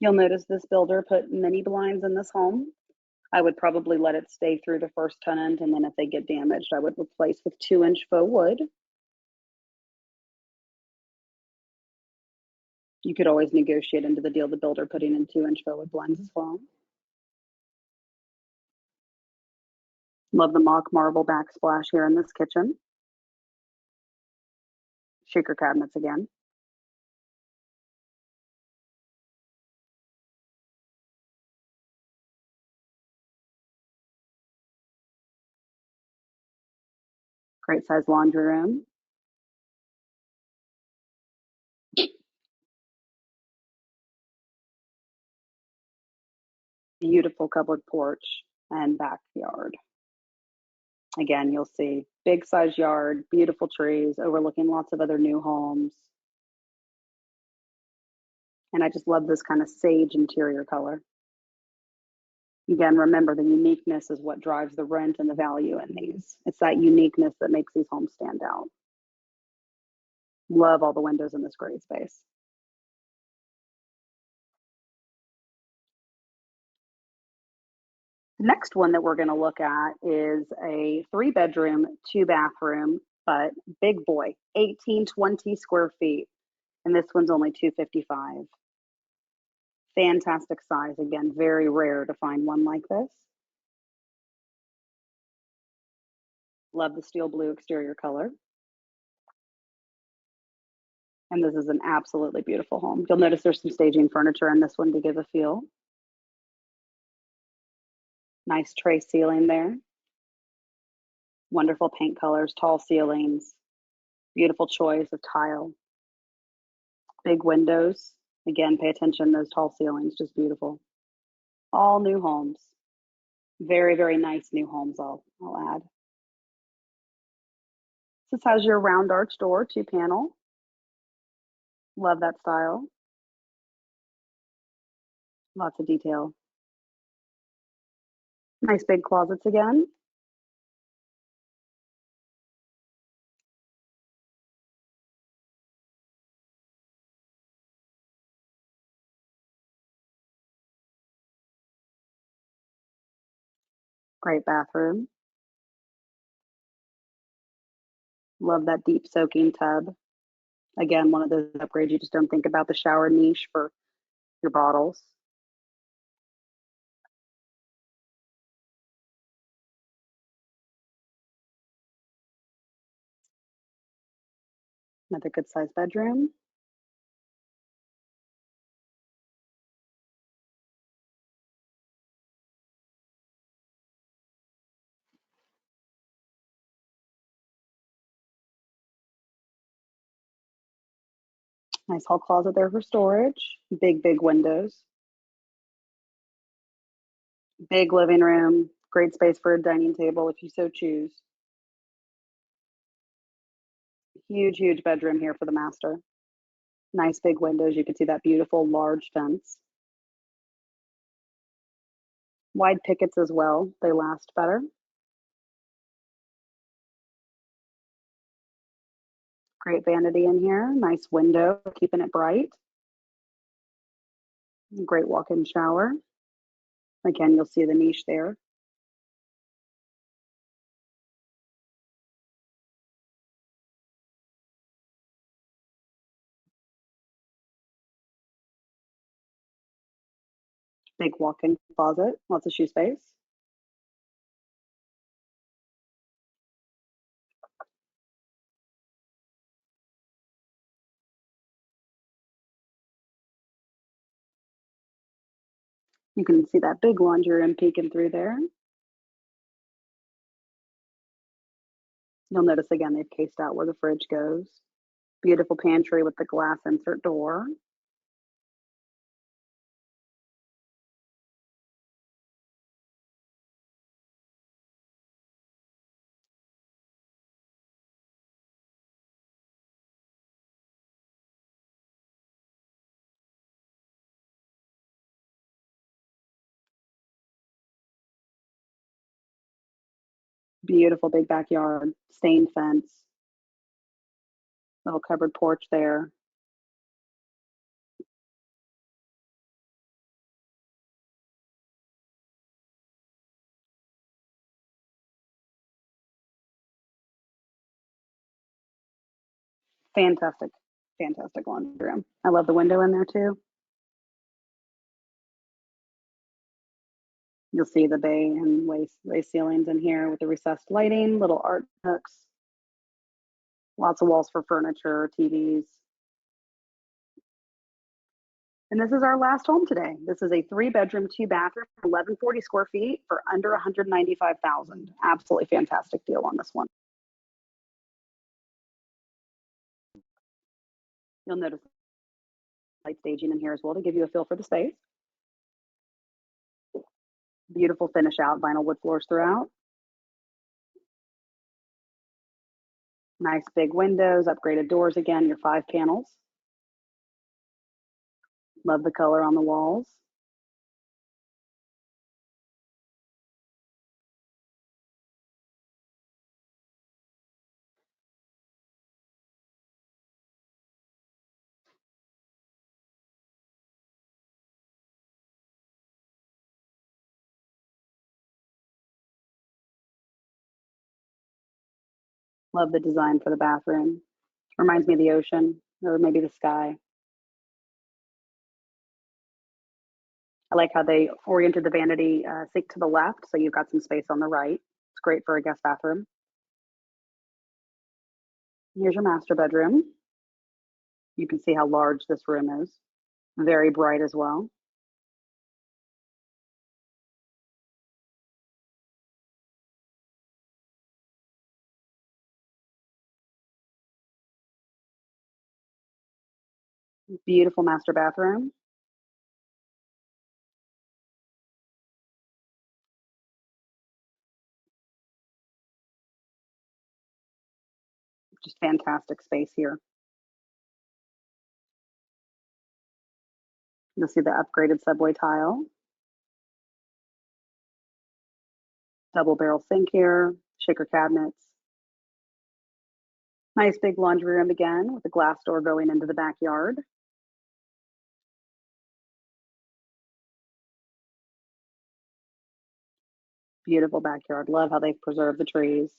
You'll notice this builder put mini blinds in this home. I would probably let it stay through the first tenant, and then if they get damaged, I would replace with 2-inch faux wood. You could always negotiate into the deal the builder putting in 2-inch faux wood blinds as well. Love the mock marble backsplash here in this kitchen. Shaker cabinets again. Great size laundry room. Beautiful covered porch and backyard. Again, you'll see big size yard, beautiful trees overlooking lots of other new homes. And I just love this kind of sage interior color. Again, remember the uniqueness is what drives the rent and the value in these. It's that uniqueness that makes these homes stand out. Love all the windows in this great space. The next one that we're going to look at is a 3-bedroom, 2-bathroom, but big boy, 1820 square feet. And this one's only 255. Fantastic size. Again, very rare to find one like this. Love the steel blue exterior color. And this is an absolutely beautiful home. You'll notice there's some staging furniture in this one to give a feel. Nice tray ceiling there. Wonderful paint colors, tall ceilings, beautiful choice of tile. Big windows. Again, pay attention to those tall ceilings, just beautiful. All new homes. Very, very nice new homes, I'll add. This has your round arch door, 2-panel. Love that style. Lots of detail. Nice big closets again. Great bathroom. Love that deep soaking tub. Again, one of those upgrades you just don't think about the shower niche for your bottles. Another good sized bedroom. Nice hall closet there for storage. Big, big windows. Big living room. Great space for a dining table if you so choose. Huge, huge bedroom here for the master. Nice big windows. You can see that beautiful large fence. Wide pickets as well. They last better. Great vanity in here. Nice window, keeping it bright. Great walk-in shower. Again, you'll see the niche there. Big walk-in closet, lots of shoe space. You can see that big laundry room peeking through there. You'll notice again, they've cased out where the fridge goes. Beautiful pantry with the glass insert door. Beautiful big backyard, stained fence. Little covered porch there. Fantastic, fantastic laundry room. I love the window in there too. You'll see the bay and lace ceilings in here with the recessed lighting, little art hooks, lots of walls for furniture, TVs. And this is our last home today. This is a 3-bedroom, 2-bathroom, 1140 square feet for under 195,000. Absolutely fantastic deal on this one. You'll notice light staging in here as well to give you a feel for the space. Beautiful finish out, vinyl wood floors throughout. Nice big windows, upgraded doors again, your 5 panels. Love the color on the walls. Love the design for the bathroom. Reminds me of the ocean or maybe the sky. I like how they oriented the vanity sink to the left, so you've got some space on the right. It's great for a guest bathroom. Here's your master bedroom. You can see how large this room is. Very bright as well. Beautiful master bathroom. Just fantastic space here. You'll see the upgraded subway tile. Double barrel sink here, shaker cabinets. Nice big laundry room again with a glass door going into the backyard. Beautiful backyard. Love how they've preserved the trees.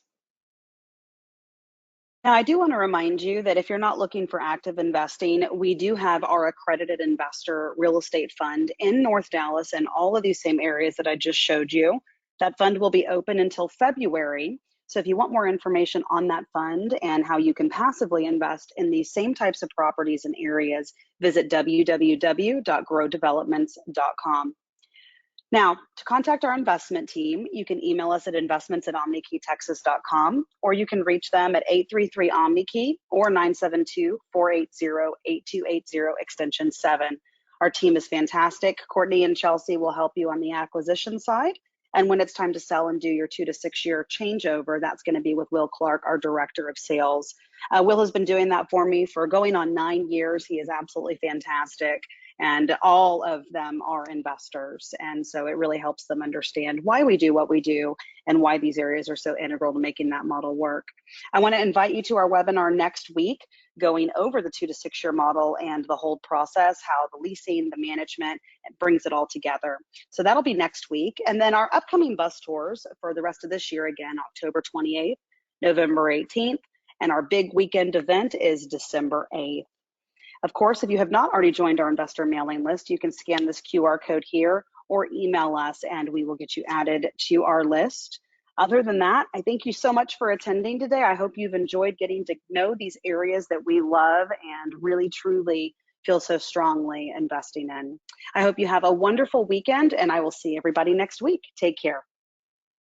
Now, I do want to remind you that if you're not looking for active investing, we do have our accredited investor real estate fund in North Dallas and all of these same areas that I just showed you. That fund will be open until February. So if you want more information on that fund and how you can passively invest in these same types of properties and areas, visit www.growdevelopments.com. Now, to contact our investment team, you can email us at investments@omnikeytexas.com, or you can reach them at 833-OMNIKEY or 972-480-8280 extension 7. Our team is fantastic. Courtney and Chelsea will help you on the acquisition side. And when it's time to sell and do your 2 to 6 year changeover, that's going to be with Will Clark, our director of sales. Will has been doing that for me for going on 9 years. He is absolutely fantastic. And all of them are investors. And so it really helps them understand why we do what we do and why these areas are so integral to making that model work. I want to invite you to our webinar next week, going over the 2 to 6 year model and the whole process, how the leasing, the management, it brings it all together. So that'll be next week. And then our upcoming bus tours for the rest of this year, again, October 28th, November 18th, and our big weekend event is December 8th. Of course, if you have not already joined our investor mailing list, you can scan this QR code here or email us and we will get you added to our list. Other than that, I thank you so much for attending today. I hope you've enjoyed getting to know these areas that we love and really truly feel so strongly investing in. I hope you have a wonderful weekend and I will see everybody next week. Take care.